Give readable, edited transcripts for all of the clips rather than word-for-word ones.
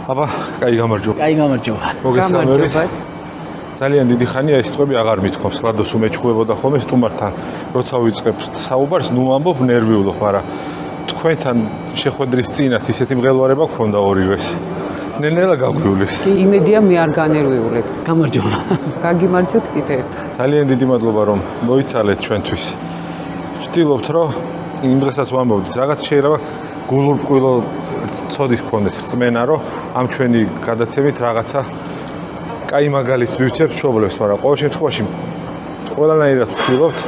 აბა, კაი გამარჯობა. კაი გამარჯობა. მოგესალმებით. ძალიან დიდი ხანია ეს თვები აღარ მithქვამს, ლადოს უმეჩხუებოდა ხოლმე სტუმართან, როცა ვიწყებ საუბარს, ნუ ამბობ ნერვიულობ, მაგრამ თქვენთან შეხვედრის წინაც ისეთი მღელვარება გქონდა ორივეს. ნელ-ნელა გაგვივლის. იმედია მე არ განერვიულებ. გამარჯობა. გაგიმარჯვეთ კიდე ერთხელ. ძალიან დიდი მადლობა რომ მოიცალეთ ჩვენთვის. ვცდილობთ რომ იმ დღესაც ვამბობთ, რაღაც შეიძლება გულურყვილო ცოდის გქონდეს რწმენა, რომ ამ ჩვენი გადაცემით რაღაცა კაი მაგალითს მივცემთ მშობლებს, მაგრამ ყოველ შემთხვევაში ყველანაირად ვცდილობთ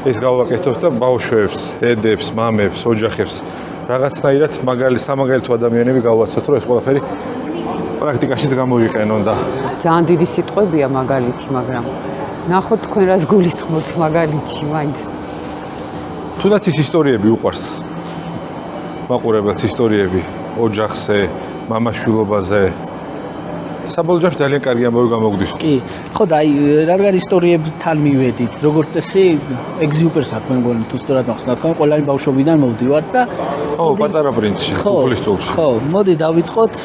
ეს გავაკეთოთ და ბავშვებს, დედებს, მამებს, ოჯახებს რაღაცნაირად სამაგალითო ადამიანები გავაცოთ, რომ ეს ყველაფერი პრაქტიკაშიც გამოიყენონ და ძალიან დიდი სიტყვებია მაგალითი, მაგრამ ნახოთ თქვენ რას გულისხმობთ მაგალითში მაინც. თუნდაც ის ისტორიები უყვარს მაყურებელს ისტორიები ოჯახზე, მამაშვილობაზე. საბოლოო ჯამში ძალიან კარგი ამბავი გამოგვდის. კი, ხო და აი რადგან ისტორიებთან მივედით, როგორც წესი ეგზიუპერს აქვს მე მგონი თუ სწორად მახსოვს, თქვენ ყველანი ბავშვობიდან მოვდივართ და პატარა პრინცი, უფლის წულში. ხო, მოდი დავიწყოთ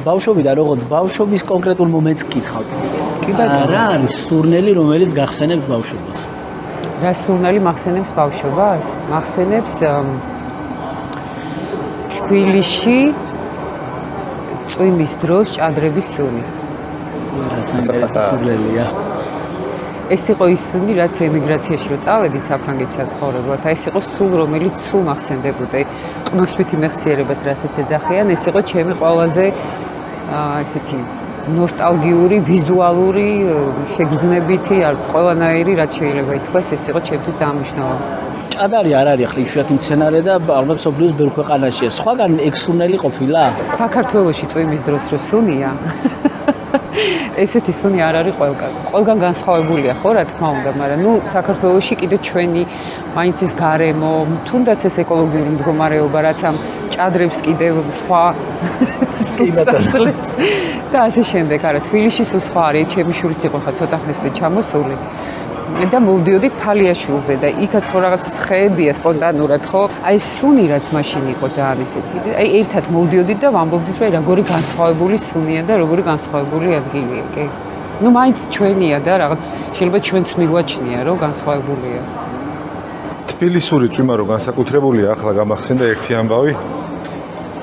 ბავშვობიდან, როგორც ბავშვობის კონკრეტულ მომენტს გითხავთ. კი ბატონო, რა არის სურნელი, რომელიც გახსენებთ ბავშვობას? რა სურნელი მახსენებს ბავშვობას? მახსენებს თბილისში წვიმის დროს ჭადრების სუნი. რა საინტერესო სურნელია. ეს იყო ის სუნი, რაც ემიგრაციაში რო წავედით საფრანგეთში ცხოვრებლად, ეს იყო სულ რომელიც სულ მახსენდებოდა. ყნოსვითი მეხსიერებას რასაც ეძახიან, ეს იყო ჩემი ყველაზე ესეთი ნოსტალგიური, ვიზუალური, შეგრძნებითი, არც ყველანაირი, რაც შეიძლება ითქვას, ეს იყო ჩემთვის დაამნიშნავი. ჭადარი არ არის ახლა იშვიათი მცენარე და ალბათ სოფლიოს ბევრ ქვეყანაშია. სხვაგან ეგ სურნელი ყოფილა? საქართველოში წვიმის დროს რო სუნია. ესეთი სუნი არ არის ყველგან. ყველგან განსხვავებულია, ხო, რა თქმა უნდა, მაგრამ ნუ საქართველოში კიდე ჩვენი მაინც ის გარემო, თუნდაც ეს ეკოლოგიური მდგომარეობა, რაც ამ ჭადრებს კიდევ სხვა სულს და ასე შემდეგ. არა, თბილისში სულ სხვა არის. ჩემი შვილიც იყო ხა ცოტა ხნისწინ ჩამოსული. და მოვდიოდით თალიაშვილზე და იქაც ხო რაღაც ხეებია სპონტანურად, ხო? აი სუნი რაც მაშინ იყო ძალიან ისეთი. აი ერთად მოვდიოდით და ვამბობდით, რომ როგორი განსხვავებული სუნია და როგორი განსხვავებული ადგილია, კი? ნუ მაინც ჩვენია და რაღაც შეიძლება ჩვენც მიგვაჩნია, რომ განსხვავებულია. თბილისური წვიმა რო განსაკუთრებულია, ახლა გამახსენდა ერთი ამბავი.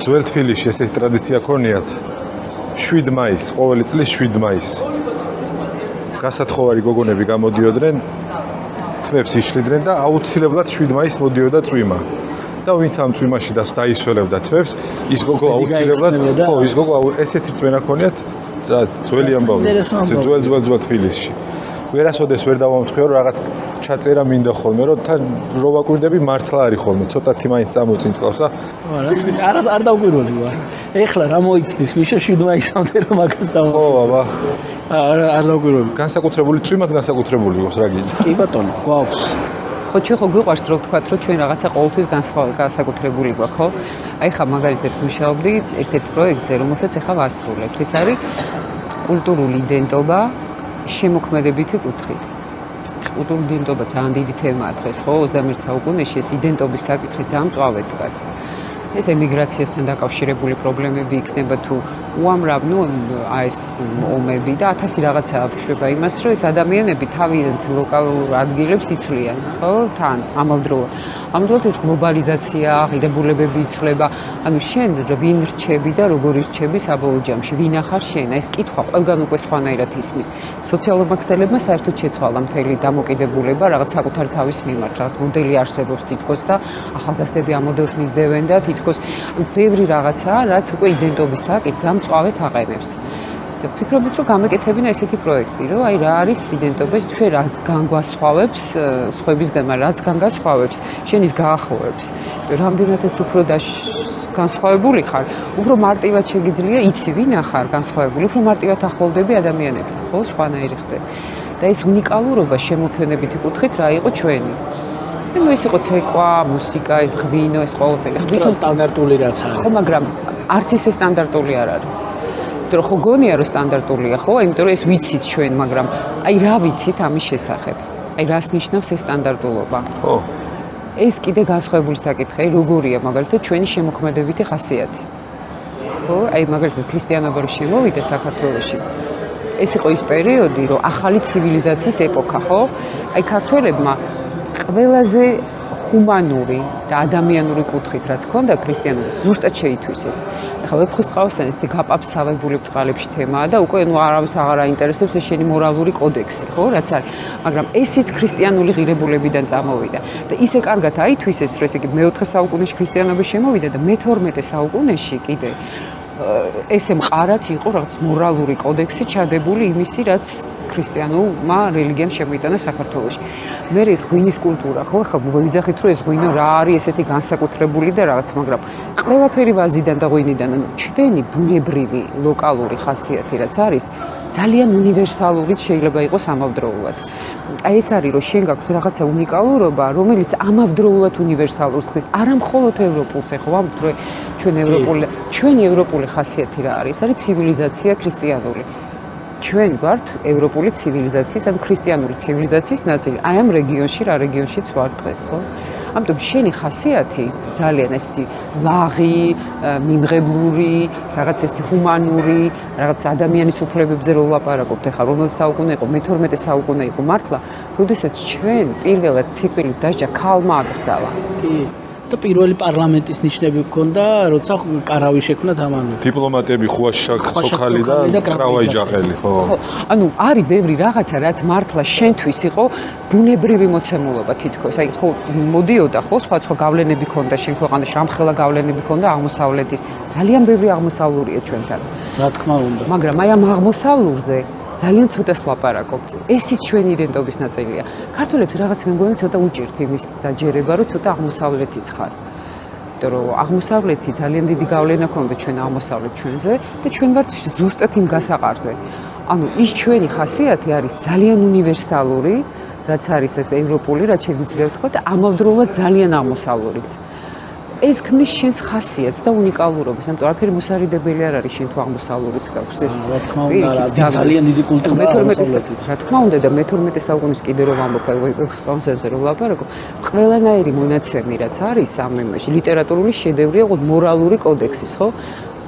ძველ თბილისში ესეთი ტრადიცია ქონიათ 7 მაისს, ყოველი წლის 7 მაისს. გასათხოვარი გოგონები გამოდიოდნენ, თვებს იშლიდნენ და აუცილებლად 7 მაისს მოდიოდა წვიმა. და ვინც ამ წვიმაში დაისველებდა თვებს, ის გოგო აუცილებლად, ხო, ის გოგო ესეთი რწმენა ქონიათ, ძველი ამბავი. ძველ თბილისში. ვერასოდეს ვერ დავამთხოვე, რომ რაღაც ჩაწერა მინდა ხოლმე, რომ თან რო ვაკვირდები მართლა არის ხოლმე, ცოტათი მაინც წამოწინწყავს და არ დავკვირვები ვარ. ეხლა რა მოიცდის, მიშა 7 მაისამდე რომ მაგას დავა. ხო, აბა. არ დავკვირვები. განსაკუთრებული წვიმაც განსაკუთრებული იყოს რა გინდა. კი ბატონო, გვაქვს. ხო, ჩვენ ხო გვიყვარს რომ ვთქვათ, რომ ჩვენ რაღაცა ყოველთვის განსაკუთრებული გვაქვს, ხო? აი ხა მაგალითად მუშაობდი ერთ-ერთ პროექტზე, რომელსაც ახლა ვასრულებთ. ეს არის კულტურული იდენტობა შემოქმედებითი კუთხით. კულტურული იდენტობა ძალიან დიდი თემაა დღეს, ხო? 21 საუკუნეში ეს იდენტობის საკითხი ძალიან მწვავედ დგას. ეს ემიგრაციასთან დაკავშირებული პრობლემები იქნება თუ უამრავ, ნუ ეს ომები და 1000 რაღაცა აბშვება იმას, რომ ეს ადამიანები თავიანთ ლოკალურ ადგილებს იცვლიან, ხო? თან ამავდროულად. ამავდროულად ეს გლობალიზაცია, ღირებულებები იცვლება. ანუ შენ ვინ რჩები და როგორ რჩები საბოლოო ჯამში? ვინ ახარ შენ? ეს კითხვა ყველგან უკვე სხვანაირად ისმის. სოციალურმა ქსელებმა საერთოდ შეცვალა მთელი დამოკიდებულება რაღაც საკუთარი თავის მიმართ, რაღაც მოდელი არსებობს თითქოს და ახალგაზრდები ამ მოდელს მისდევენ და თითქოს ბევრი რაღაცაა, რაც უკვე იდენტობის საკითხს მწვავედ აყენებს. და ვფიქრობთ, რომ გამეკეთებინა ესეთი პროექტი, რომ აი რა არის იდენტობა, ჩვენ რაც განგვასხვავებს სხვებისგან, მაგრამ რაც განგასხვავებს, შენ ის გაახლოვებს. რამდენადაც უფრო განსხვავებული ხარ, უფრო მარტივად შეგიძლია იცი ვინ ახარ განსხვავებული, უფრო მარტივად ახლოვდები ადამიანებთან, ხო, სხვანაირი ხდები. და ეს უნიკალურობა შემოქმედებითი კუთხით რა იყო ჩვენი. ნუ ეს იყო ცეკვა, მუსიკა, ეს ღვინო, ეს ყველაფერი. ღვინო სტანდარტული რაც არის. ხო, მაგრამ არც ისე სტანდარტული არ არის. იმიტომ რომ ხო გონია რომ სტანდარტულია, ხო? იმიტომ რომ ეს ვიცით ჩვენ, მაგრამ აი რა ვიცით ამის შესახებ? აი რას ნიშნავს ეს სტანდარტულობა? ხო. ეს კიდე განსხვავებული საკითხია, როგორია მაგალითად ჩვენი შემოქმედებითი ხასიათი. ხო? აი მაგალითად ქრისტიანობა რო შემოვიდა საქართველოში. ეს იყო ის პერიოდი, რომ ახალი ცივილიზაციის ეპოქა, ხო? აი ქართველებმა ყველაზე ჰუმანური და ადამიანური კუთხით რაც ჰქონდა ქრისტიანობა ზუსტად შეითვისეს. ეხლა ვეფხისტყაოსანის გაპაფსავებული ბწყალებში თემაა და უკვე ნუ არავის აღარ აინტერესებს ეს შენი მორალური კოდექსი, ხო, რაც არის. მაგრამ ესეც ქრისტიანული ღირებულებიდან წამოვიდა და ისე კარგად აითვისეს, რომ ესე იგი მე-4 საუკუნეში ქრისტიანობა შემოვიდა და მე-12 საუკუნეში კიდე ესე მყარად იყო რაღაც მორალური კოდექსი ჩადებული იმისი, რაც ქრისტიანულმა რელიგიამ შემოიტანა საქართველოში. მე ეს ღვინის კულტურა, ხო, ხა ვიძახით რომ ეს ღვინო რა არის ესეთი განსაკუთრებული და რაღაც, მაგრამ ყველაფერი ვაზიდან და ღვინიდან, ჩვენი ბუნებრივი ლოკალური ხასიათი რაც არის, ძალიან უნივერსალური შეიძლება იყოს ამავდროულად. აი ეს არის რომ შენ გაქვს რაღაცა უნიკალურობა, რომელიც ამავდროულად უნივერსალურს ხდის, არა მხოლოდ ევროპულს, ხო, ამბობთ რომ ჩვენი ევროპული ხასიათი რა არის? არის ცივილიზაცია ქრისტიანული. ჩვენ ვართ ევროპული ცივილიზაციის, ან ქრისტიანული ცივილიზაციის ნაწილი. აი ამ რეგიონში, რა რეგიონშიც ვარ დღეს, ხო? ამიტომ შენი ხასიათი ძალიან ესეთი ლაღი, მიმღებლური, რაღაც ესეთი ჰუმანური, რაღაც ადამიანის უფლებებზე რო ვლაპარაკობთ, ეხლა რომელ საუკუნე იყო, მე-12 საუკუნე იყო მართლა, როდესაც ჩვენ პირველად სიკვდილით დასჯა ქალმა აკრძალა. და პირველი პარლამენტის ნიშნები გქონდა, როცა კარავი შექმნა დამანო. დიპლომატები ხუაშაკ ცოქალი და კრავაი ჯაყელი, ხო? ანუ არის ბევრი რაღაცა, რაც მართლა შენთვის იყო ბუნებრივი მოცემულობა თითქოს. აი ხო მოდიოდა ხო სხვა გავლენები ქონდა შენ ქვეყანაში, რამხელა გავლენები ქონდა აღმოსავლეთის. ძალიან ბევრი აღმოსავლურია ჩვენთან. რა თქმა უნდა. მაგრამ აი ამ აღმოსავლურზე ძალიან ცოტას ვლაპარაკობთ. ესიც ჩვენი იდენტობის ნაწილია. ქართველებს რაღაც მე მგონი ცოტა უჭირთ იმის დაჯერება, რომ ცოტა აღმოსავლეთიც ხარ. იმიტომ რომ აღმოსავლეთი ძალიან დიდი გავლენა ქონდა ჩვენ აღმოსავლეთ ჩვენზე და ჩვენ ვართ ზუსტად იმ გასაყარზე. ანუ ის ჩვენი ხასიათი არის ძალიან უნივერსალური, რაც არის ეს ევროპული, რაც შეგვიძლია ვთქვა და ამავდროულად ძალიან აღმოსავლურიც. ეს ქმნის შენს ხასიათს და უნიკალურობას, ამიტომ არაფერი მოსარიდებელი არ არის შენ თუ აღმოსავლურიც გაქვს ეს. რა თქმა უნდა, ძალიან დიდი კულტურა აღმოსავლეთიც. რა თქმა უნდა და მე-12 საუკუნის კიდე რომ ამბობ, ვეფხისტყაოსანზე რომ ვლაპარაკობ, ყველანაირი მონაცემი რაც არის ამ იმაში, ლიტერატურული შედევრი იყო მორალური კოდექსის, ხო?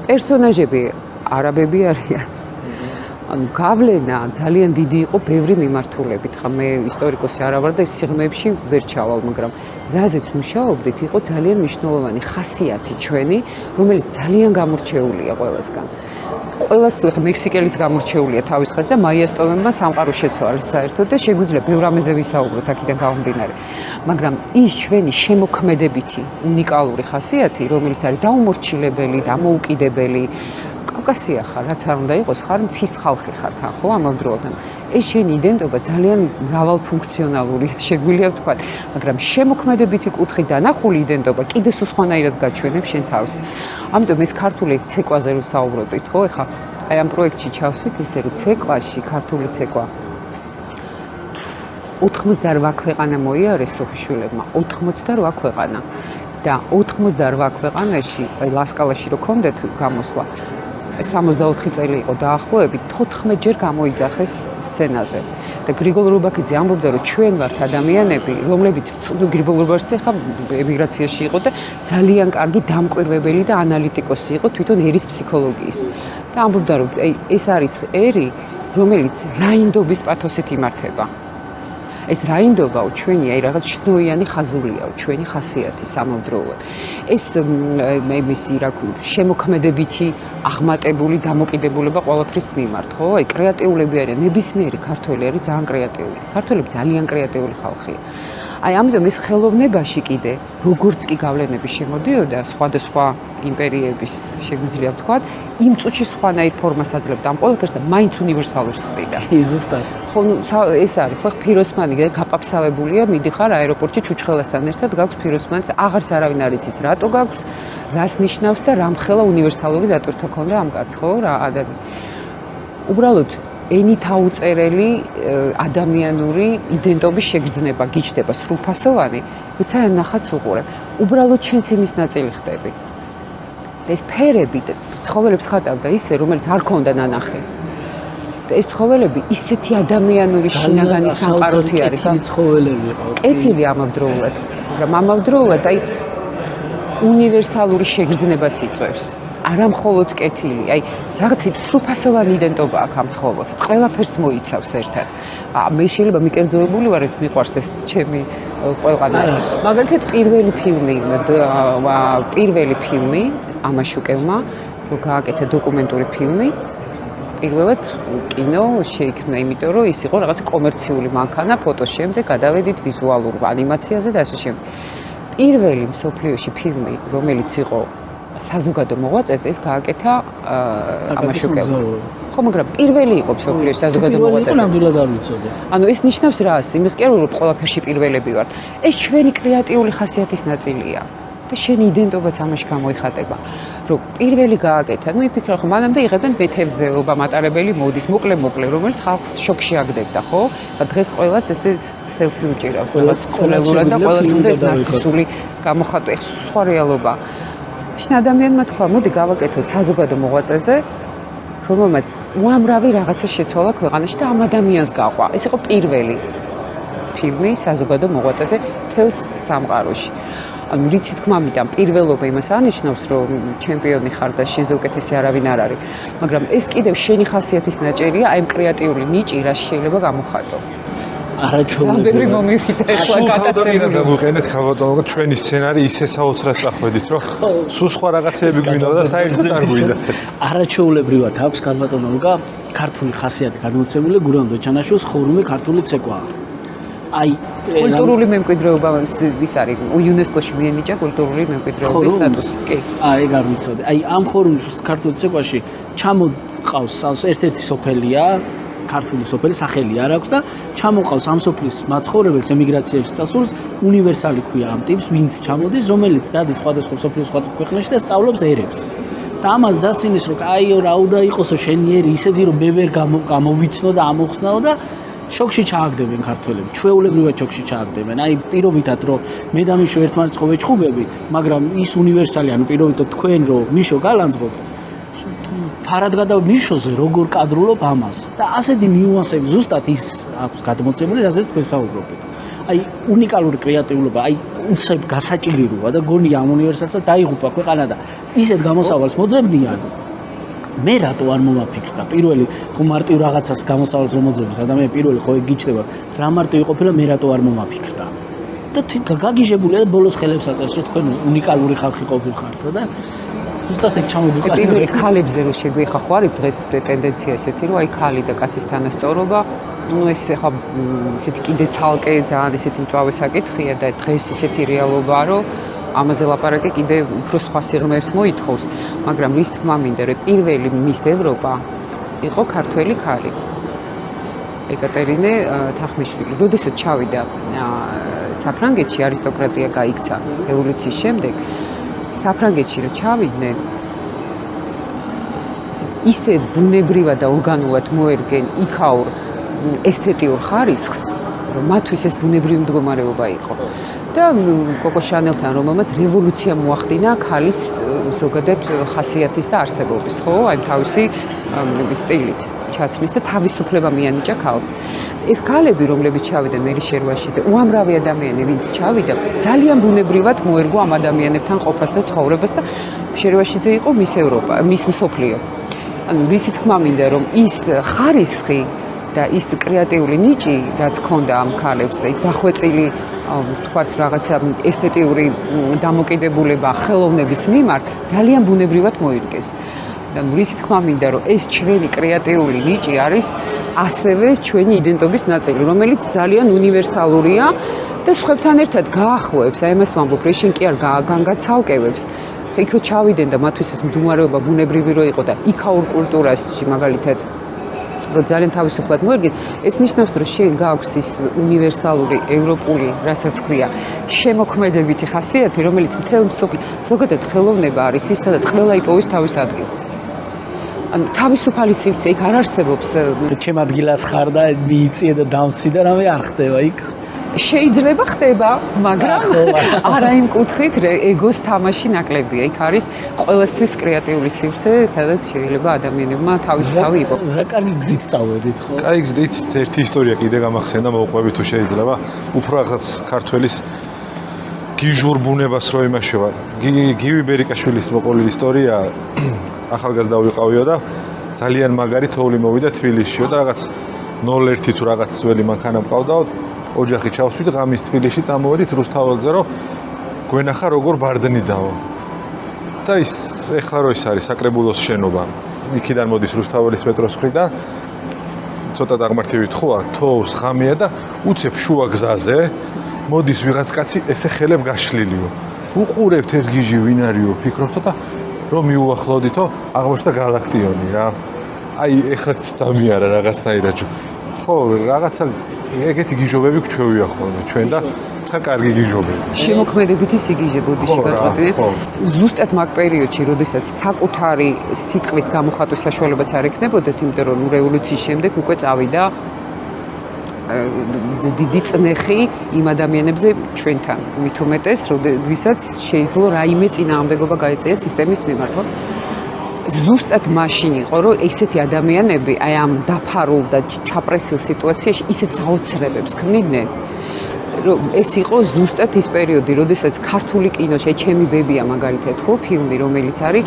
პერსონაჟები არაბები არიან. ანუ გავლენა ძალიან დიდი იყო ბევრი მიმართულებით. ხა მე ისტორიკოსი არა ვარ და ეს სიღრმეებში ვერ ჩავალ, მაგრამ რაზეც მუშაობდით, იყო ძალიან მნიშვნელოვანი ხასიათი ჩვენი, რომელიც ძალიან გამორჩეულია ყველასგან. ყველას მექსიკელიც გამორჩეულია თავის ხაზს და მაიასტოვებმა სამყარო შეცვალეს საერთოდ და შეგვიძლია ბევრ ამაზე ვისაუბროთ აქედან გამომდინარე. მაგრამ ის ჩვენი შემოქმედებითი უნიკალური ხასიათი, რომელიც არის დაუმორჩილებელი, დამოუკიდებელი, კავკასია ხარ, რაც არ უნდა იყოს, ხარ მთის ხალხი ხარ თან, ხო, ამავდროულად. ეს შენი იდენტობა ძალიან მრავალფუნქციონალური, შეგვიძლია ვთქვა, მაგრამ შემოქმედებითი კუთხით დანახული იდენტობა კიდე სხვანაირად გაჩვენებს შენ თავს. ამიტომ ეს ქართული ცეკვაზე რომ საუბრობთ, ხო, ეხლა აი ამ პროექტში ჩავსვით ისე რომ ცეკვაში, ქართული ცეკვა 88 ქვეყანა მოიარეს სოფიშვილებმა, 88 ქვეყანა და 88 ქვეყანაში, აი ლასკალაში რო ქონდეთ გამოსვლა 64 წელი იყო დაახლოებით 14 ჯერ გამოიძახეს სცენაზე და გრიგოლ რუბაქიძე ამბობდა რომ ჩვენ ვართ ადამიანები რომლებიც გრიგოლ რუბაქიძე ხა ემიგრაციაში იყო და ძალიან კარგი დამკვირვებელი და ანალიტიკოსი იყო თვითონ ერის ფსიქოლოგიის და ამბობდა რომ ეს არის ერი რომელიც რაინდობის პათოსით იმართება ეს რაინდობაო ჩვენი აი რაღაც შნოიანი ხაზულიაო ჩვენი ხასიათი სამავდროულად ეს მისი რა შემოქმედებითი აღმატებული დამოკიდებულება ყველაფრის მიმართ ხო აი კრეატიულები არიან ნებისმიერი ქართველი არის ძალიან კრეატიული ქართველები ძალიან კრეატიული ხალხია აი ამიტომ ეს ხელოვნებაში კიდე როგორც კი გავლენები შემოდიოდა სხვადასხვა იმპერიების შეგვიძლია ვთქვათ იმ წუთში სხვანაირ ფორმას აძლევდა ამ ყველაფერს და მაინც უნივერსალურს ხდიდა ზუსტად ხო ეს არის ხო ფიროსმანი გაპაფსავებულია მიდიხარ აეროპორტში ჩუჩხელასთან ერთად გაქვს ფიროსმანიც აღარც არავინ არ იცის რატო გაქვს რას ნიშნავს და რამხელა უნივერსალური დატვირთვა ქონდა ამ კაცს ხო რა უბრალოდ ენით აუწერელი ადამიანური იდენტობის შეგრძნება გიჩნდება სრულფასოვანი როცა ამ ნახატს უყურებ უბრალოდ შენც იმის ნაწილი ხდები და ეს ფერები ცხოველებს ხატავდა ისე რომელიც არ ქონდა ნანახი და ეს ცხოველები ისეთი ადამიანური შინაგანი სამყაროთი არის ცხოველები ყავს კეთილი ამავდროულად მაგრამ ამავდროულად აი უნივერსალური შეგრძნებას იწვევს არა მხოლოდ კეთილი, აი რაღაც სრულფასოვანი იდენტობა აქვს ამ ცხოველს. ყველაფერს მოიცავს ერთად. მე შეიძლება მიკერძოებული ვარ, ერთ მიყვარს ეს ჩემი ყველგანა. მაგალითად პირველი ფილმი ამაშუკელმა, რომ გააკეთა დოკუმენტური ფილმი, პირველად კინო შეიქმნა, იმიტომ რომ ის იყო რაღაც კომერციული მანქანა, ფოტოს შემდეგ გადავედით ვიზუალურ ანიმაციაზე და ასე შემდეგ. პირველი მსოფლიოში ფილმი, რომელიც იყო საზოგადო მოღვაწეზე, ეს გააკეთა ამაშუკელმა. ხო, მაგრამ პირველი იყო მსოფლიოში საზოგადო მოღვაწეზე. ნამდვილად არ ვიცოდი. ანუ ეს ნიშნავს რას? იმას კი არ ვუყურებ ყველაფერში პირველები ვართ. ეს ჩვენი კრეატიული ხასიათის ნაწილია. და შენი იდენტობაც ამაში გამოიხატება. რომ პირველი გააკეთა, ну იფიქრა ხო, მანამდე იღებდნენ ბეთევზეობა მატარებელი მოდის, მოკლე, რომელიც ხალხს შოკში აგდებდა, ხო? და დღეს ყველას ესე სელფი უჭირავს, რაღაც ხულელურად და ყველას უნდა ეს ნარცისული გამოხატვა, ეს სხვა რეალობა. შენ ადამიანმა თქვა, მოდი გავაკეთოთ საზოგადო მოღვაწეზე, რომელმაც უამრავი რაღაცა შეცვალა ქვეყანაში და ამ ადამიანს გაყვა. ეს იყო პირველი ფილმი საზოგადო მოღვაწეზე თელს სამყაროში. ანუ რითი თქმა მიტან პირველობა იმას ანიშნავს, რომ ჩემპიონი ხარ და შენზე უკეთესი არავინ არ არის, მაგრამ ეს კიდევ შენი ხასიათის ნაწილია, აი ამ კრეატიული ნიჭი, რაც შეიძლება გამოხატო. არაჩვეულებრივი მომივიდა ახლა გადაცემული. დავუყენეთ ხალხო, ჩვენი სცენარი ისე საოცრად წახვედით, რომ სულ სხვა რაღაცეები გვინდა და საერთოდ არ გვინდა. არაჩვეულებრივად აქვს ქალბატონო ლუკა ქართული ხასიათი გადმოცემული გურამ დოჩანაშვილის ხორუმი ქართული ცეკვა. აი კულტურული მემკვიდრეობა ის არის იუნესკოში მიენიჭა კულტურული მემკვიდრეობის სტატუსი. კი. ეგ არ ვიცოდი. აი ამ ხორუმის ქართული ცეკვაში ჩამოყავს ერთ-ერთი სოფელია, ქართული სოფელი სახელი არ აქვს და ჩამოყავს ამ სოფლის მაცხოვრებელს ემიგრაციაში წასულს უნივერსალი ქვია ამ ტიპს, ვინც ჩამოდის, რომელიც დადის სხვადასხვა სოფლის სხვადასხვა ქვეყანაში და სწავლობს ერებს. და ამას დასცინის რომ აიო რა უნდა იყოსო შენიერი ისეთი რომ მე ვერ გამოვიცნო და ამოხსნაო და შოქში ჩააგდებენ ქართველები, ჩვეულებრივად შოქში ჩააგდებენ. აი პირობითად რომ მე და მიშო ერთმანეთს ხო ვეჭხუბებით, მაგრამ ის უნივერსალი, ანუ პირობითად თქვენ რომ მიშო გალანძღობ, ფარად გადავ მიშოზე როგორ კადრულობ ამას და ასეთი ნიუანსები ზუსტად ის აქვს გადმოცემული, რაზეც თქვენ საუბრობთ. აი უნიკალური კრეატიულობა, აი უცებ გასაჭიროა და გონი ამ უნივერსალს დაიღუპა ქვეყანა და ისეთ გამოსავალს მოძებნიან. მე რატო არ მომაფიქრდა პირველი ხო მარტივ რაღაცას გამოსავალს რომ მოძებნის ადამიანი პირველი ხო ეგიჩდება რა მარტო იყოფილა მე რატო არ მომაფიქრდა და გაგიჟებულია და ბოლოს ხელებს აწევს რომ თქვენ უნიკალური ხალხი ყოფილხართ და ზუსტად ეგ ჩამოგვიყვანეთ პირველი ქალებზე რო შეგვიხა ხო არის დღეს ტენდენცია ესეთი რომ აი ქალი და კაცის თანასწორობა ну ეს ხა ესეთი კიდე ცალკე ძალიან ესეთი მწვავე საკითხია და დღეს ესეთი რეალობაა რომ ამაზე ლაპარაკი კიდე უფრო სხვა სიღრმეებს მოითხოვს, მაგრამ რის თქმა მინდა, რომ პირველი მის ევროპა იყო ქართველი ქალი. ეკატერინე თახნიშვილი. როდესაც ჩავიდა საფრანგეთში არისტოკრატია გაიქცა რევოლუციის შემდეგ, საფრანგეთში რომ ჩავიდნენ ისე ბუნებრივად და ორგანულად მოერგენ იქაურ ესთეტიურ ხარისხს, რომ მათთვის ეს ბუნებრივი მდგომარეობა იყო. და კოკო შანელთან რომელმაც რევოლუცია მოახდინა ქალის ზოგადად ხასიათის და არსებობის, ხო? აი თავისი სტილით ჩაცმის და თავისუფლება მიანიჭა ქალს. ეს ქალები, რომლებიც ჩავიდნენ მერი შერვაშიძე, უამრავი ადამიანი, ვინც ჩავიდა, ძალიან ბუნებრივად მოერგო ამ ადამიანებთან ყოფას და ცხოვრებას და შერვაშიძე იყო მის ევროპა, მის მსოფლიო. ანუ რისი თქმა მინდა, რომ ის ხარისხი და ის კრეატიული ნიჭი, რაც ჰქონდა ამ ქალებს და ის დახვეწილი თქვათ რაღაცა ესთეტიური დამოკიდებულება ხელოვნების მიმართ ძალიან ბუნებრივად მოირგეს. და რისი თქმა მინდა, რომ ეს ჩვენი კრეატიული ნიჭი არის ასევე ჩვენი იდენტობის ნაწილი, რომელიც ძალიან უნივერსალურია და სხვებთან ერთად გაახლოებს, აი ამას ვამბობ, რომ შენ კი არ განგაცალკევებს. იქ რო ჩავიდნენ და მათთვის ეს მდგომარეობა ბუნებრივი რო იყო და იქაურ კულტურაში მაგალითად რომ ძალიან თავისუფლად მოერგეთ, ეს ნიშნავს, რომ შენ გაქვს ის უნივერსალური, ევროპული, რასაც ქვია, შემოქმედებითი ხასიათი, რომელიც მთელ მსოფლიოში ზოგადად ხელოვნება არის ის, სადაც ყველა იპოვის თავის ადგილს. ანუ თავისუფალი სივრცე იქ არ არსებობს. ჩემ ადგილას ხარ და მიიწიე და დამსვი და რამე არ ხდება იქ. შეიძლება ხდება, მაგრამ არა იმ კუთხით, ეგოს თამაში ნაკლებია. იქ არის ყველასთვის კრეატიული სივრცე, სადაც შეიძლება ადამიანებმა თავის თავი იპოვოს. რა კარგი გზით წავედით, ხო? კაი გზით, ერთი ისტორია კიდე გამახსენდა, მოვყვებით თუ შეიძლება. უფრო რაღაც ქართველის გიჟურ ბუნებას რო იმაშოვა. გივი ბერიკაშვილის მოყოლილი ისტორია ახალგაზრდა ვიყავიო და ძალიან მაგარი თოვლი მოვიდა თბილისშიო და რაღაც 01 თუ რაღაც ძველი მანქანა მყავდაო ოჯახი ჩავსვით ღამის თბილისში წამოვედით რუსთაველზე რომ გვენახა როგორ ბარდნიდაო და ის ეხლა რო ის არის საკრებულოს შენობა იქიდან მოდის რუსთაველის მეტროს მხრიდან ცოტა დაღმართივით ხოა თოვლს ხამია და უცებ შუა გზაზე მოდის ვიღაც კაცი ესე ხელებ გაშლილიო უყურებთ ეს გიჟი ვინ არისო ფიქრობთ და რომ მიუახლოვდითო აღმოჩნდა galaktioni რა აი ეხლაც დამიარა რაღაცნაირად ხო რაღაცა ეგეთი გიჟობები გვჩვევია ხოლმე ჩვენ და თან კარგი გიჟობები შემოქმედებითი სიგიჟე ბოდიში გაწყვეტილეთ ზუსტად მაგ პერიოდში როდესაც საკუთარი სიტყვის გამოხატვის საშუალებაც არ ექნებოდეთ იმიტომ რომ რევოლუციის შემდეგ უკვე წავიდა დიდი წნეხი იმ ადამიანებზე ჩვენთან მით უმეტეს როდესაც შეიძლება რაიმე წინააღმდეგობა გაეწიათ სისტემის მიმართ ხო ზუსტად მაშინ იყო რომ ესეთი ადამიანები აი ამ დაფარულ და ჩაპრესილ სიტუაციაში ისეთ საოცრებებს ქმნიდნენ რომ ეს იყო ზუსტად ის პერიოდი როდესაც ქართული კინოში ჩემი ბებია მაგალითად ხო ფილმი რომელიც არის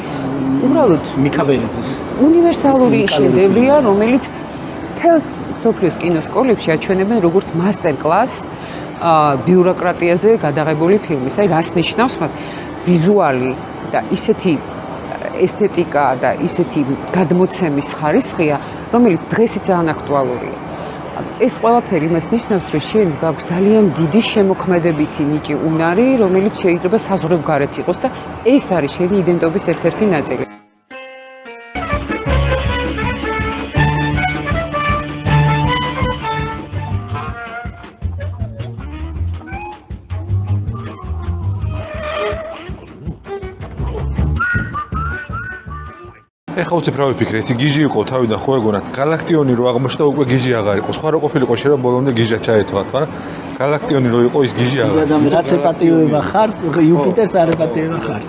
უბრალოდ მიქაბერიძის უნივერსალური შედევრია რომელიც თელს სოფლიოს კინოსკოლებში აჩვენებენ როგორც მასტერ-კლას ბიუროკრატიაზე გადაღებული ფილმის. აი რას ნიშნავს მას? ვიზუალი და ისეთი ესთეტიკა და ისეთი გადმოცემის ხარისხია, რომელიც დღესაც ძალიან აქტუალურია. ეს ყველაფერი იმას ნიშნავს, რომ შენ გაქვს ძალიან დიდი შემოქმედებითი ნიჭი უნარი, რომელიც შეიძლება საზღვრებგარეთ იყოს და ეს არის შენი იდენტობის ერთ-ერთი ნაწილი. ეხლა უცებ ვიფიქრე, ისი გიჟი იყო თავიდან ხო ეგონათ, galaktioni რო აღმოჩნდა უკვე გიჟი აღარ იყო. სხვა რო ყოფილიყო შეიძლება ბოლომდე გიჟა ჩაეთვათ, მაგრამ galaktioni რო იყო ის გიჟი აღარ. რაც ეპატიოება ხარს, იუპიტერს არ ეპატიოება ხარს.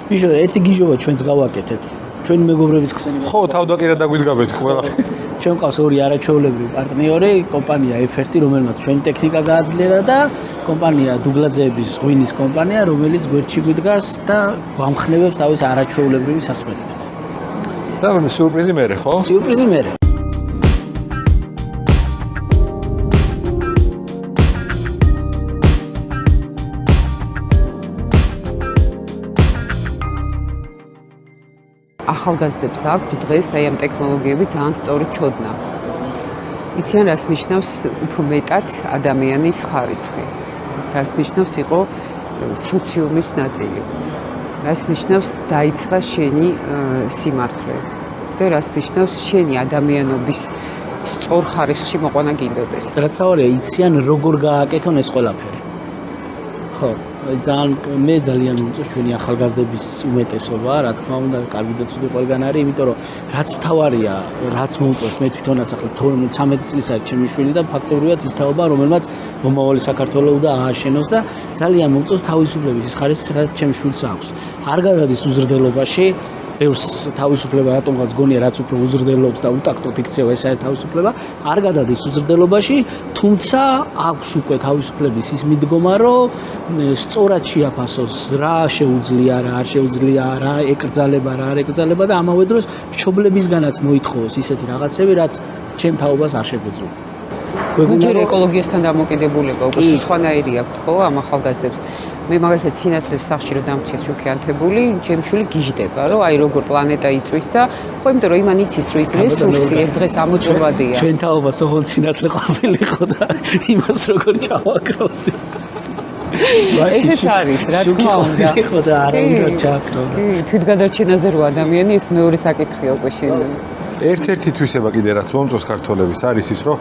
ბიჭო, ერთი გიჟობა ჩვენს გავაკეთეთ. ჩვენი მეგობრების ხსენება. ხო, თავდაყირა დაგვიდგაბეთ ყველა. ჩვენ ყავს ორი არაჩვეულებრივი პარტნიორი, კომპანია F1, რომელმაც ჩვენი ტექნიკა გააძლიერა და კომპანია დუგლაძეების ღვინის კომპანია, რომელიც გვერდში გვიდგას და გვამხნევებს თავის არაჩვეულებრივი სასმელებით. და სიურპრიზი მერე, ხო? სიურპრიზი მერე. ახალგაზრდებს აქვთ დღეს აი ამ ტექნოლოგიები ძალიან სწორი ცოდნა. იციან რას ნიშნავს უფრო მეტად ადამიანის ხარისხი. რას ნიშნავს იყო სოციუმის ნაწილი. რას ნიშნავს დაიცვა შენი სიმართლე და რას ნიშნავს შენი ადამიანობის სწორ ხარისხში მოყვანა გინდოდეს. რაც თავია იციან როგორ გააკეთონ ეს ყველაფერი. ხო, მე ძალიან მომწონს ჩვენი ახალგაზრდების უმეტესობა, რა თქმა უნდა, კარგი და ცუდი ყველგან არის, იმიტომ რომ რაც თავარია, რაც მომწონს, მე თვითონაც ახლა 13 წლის არის ჩემი შვილი და ფაქტობრივად ის თაობა, რომელმაც მომავალი საქართველოს უნდა ააშენოს და ძალიან მომწონს თავისუფლების ის ხარისხი, რაც ჩემს შვილს აქვს. არ გადადის უზრდელობაში, ბევრს თავისუფლება რატომღაც გონია, რაც უფრო უზრდელობს და უტაქტოდ იქცევა, ეს არის თავისუფლება, არ გადადის უზრდელობაში, თუმცა აქვს უკვე თავისუფლების ის მიდგომა, რომ სწორად შეაფასოს რა შეუძლია, რა არ შეუძლია, რა ეკრძალება, რა არ ეკრძალება და ამავე დროს მშობლებისგანაც მოითხოვოს ისეთი რაღაცები, რაც ჩემ თაობას არ შეგვეძლო. გუჯერ ეკოლოგიასთან დამოკიდებულება უკვე სხვანაირი აქვს ხო ამ ახალგაზრდებს. მე მაგალითად სინათლის სახში რომ დამრჩეს შუქიანთებული, ჩემი შვილი გიჟდება, რომ აი როგორ პლანეტა იწვის და ხო იმიტომ რომ იმან იცის რომ ის რესურსი ერთ დღეს ამოწურვადია. ჩვენ თაობა სოხონ სინათლე ყოფილიყო და იმას როგორ ჩავაკროვდი. ესეც არის, რა თქმა უნდა. ხო და არავინ არ ჩააკროვდა. კი, თვითგადარჩენაზე რო ადამიანი ეს მეორე საკითხია უკვე შენ. ერთ-ერთი თვისება კიდე რაც მომწონს ქართველების არის ის რომ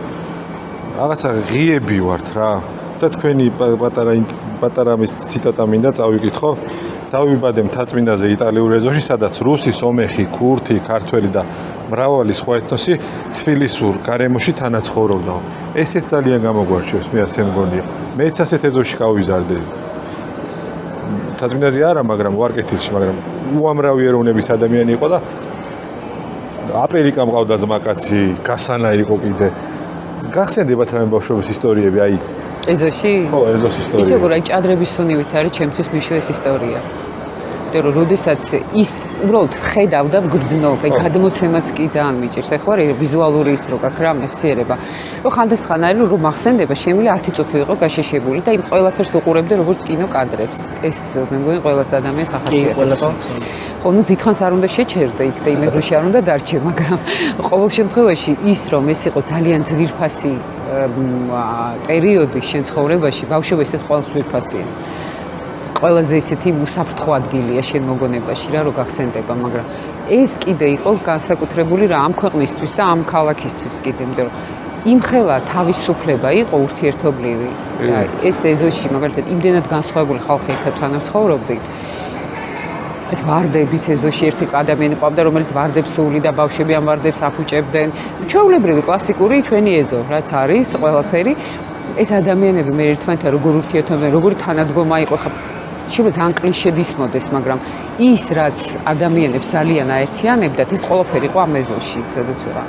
რაღაცა ღიები ვართ რა და თქვენი პატარა მის ციტატა მინდა წავიკითხო. დავიბადე მთაწმინდაზე იტალიურ ეზოში, სადაც რუსი, სომეხი, ქურთი, ქართველი და მრავალი სხვა ეთნოსი თბილისურ გარემოში თანაცხოვრობდაო. ესეც ძალიან გამოგვარჩევს, მე ასე მგონია. მეც ასეთ ეზოში გავიზარდე. მთაწმინდაზე არა, მაგრამ ვარ კეთილში, მაგრამ უამრავი ეროვნების ადამიანი იყო და აპერიკა მყავდა ძმაკაცი, გასანა იყო კიდე. გახსენდებათ რამე ბავშვობის ისტორიები, აი ეზოში? ხო, ეზოს ისტორია. იცი როგორ აი ჭადრების სუნივით არის ჩემთვის მიშო ეს ისტორია. იმიტომ რომ როდესაც ის უბრალოდ ხედავ და ვგრძნობ, აი გადმოცემაც კი ძალიან მიჭირს. ეხლა ვიზუალური ის რო გაქვს რა მეხსიერება. რომ ხანდახან არის რომ მახსენდება შემიძლია 10 წუთი იყო გაშეშებული და იმ ყველაფერს უყურებდი როგორც კინოკადრებს. ეს მე მგონი ყველას ადამიანს ახასიათებს. ხო, ну დიდხანს არ უნდა შეჩერდე იქ და იმ ეზოში არ უნდა დარჩე, მაგრამ ყოველ შემთხვევაში ის რომ ეს იყო ძალიან ძვირფასი პერიოდი შენ ცხოვრებაში, ბავშვობაში ეს ყოველთვის ძვირფასია. ყველაზე ისეთი უსაფრთხო ადგილია შენ მოგონებაში რა რო გახსენდება, მაგრამ ეს კიდე იყო განსაკუთრებული რა ამ ქვეყნისთვის და ამ ქალაქისთვის კიდე, იმიტომ რომ იმხელა თავისუფლება იყო ურთიერთობლივი და ეს ეზოში მაგალითად იმდენად განსხვავებული ხალხი ერთად თანამცხოვრობდნენ. ეს ვარდების ეზოში ერთი ადამიანი ყვავდა, რომელიც ვარდებს სული და ბავშვები ამ ვარდებს აფუჭებდნენ. ჩვეულებრივი კლასიკური ჩვენი ეზო, რაც არის ყველაფერი. ეს ადამიანები მე ერთმანეთთან როგორ ურთიერთობდნენ, როგორი თანადგომა იყო, შეიძლება ძალიან კლიშედ ისმოდეს, მაგრამ ის რაც ადამიანებს ძალიან აერთიანებდათ, ეს ყველაფერი იყო ამ ეზოში, სადაც ვიყავ.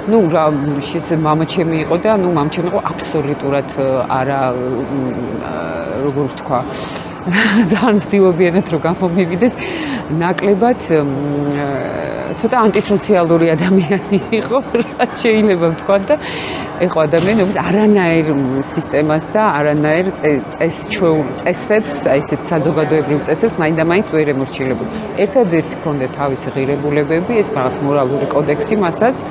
ну რა შეს мама ჩემი იყო და ну мама ჩემი იყო აბსოლუტურად არა როგორ ვთქვა ძალიან ცდილობიანად რომ გამომივიდეს ნაკლებად ცოტა ანტისოციალური ადამიანი იყო რა შეიძლება ვთქვა და იყო ადამიანი რომელიც არანაირ სისტემას და არანაირ წესებს აი ესეთ საზოგადოებრივ წესებს მაინდა-მაინც ვერ ემორჩილებოდა ერთადერთი ჰქონდა თავისი ღირებულებები ეს რაღაც მორალური კოდექსი მასაც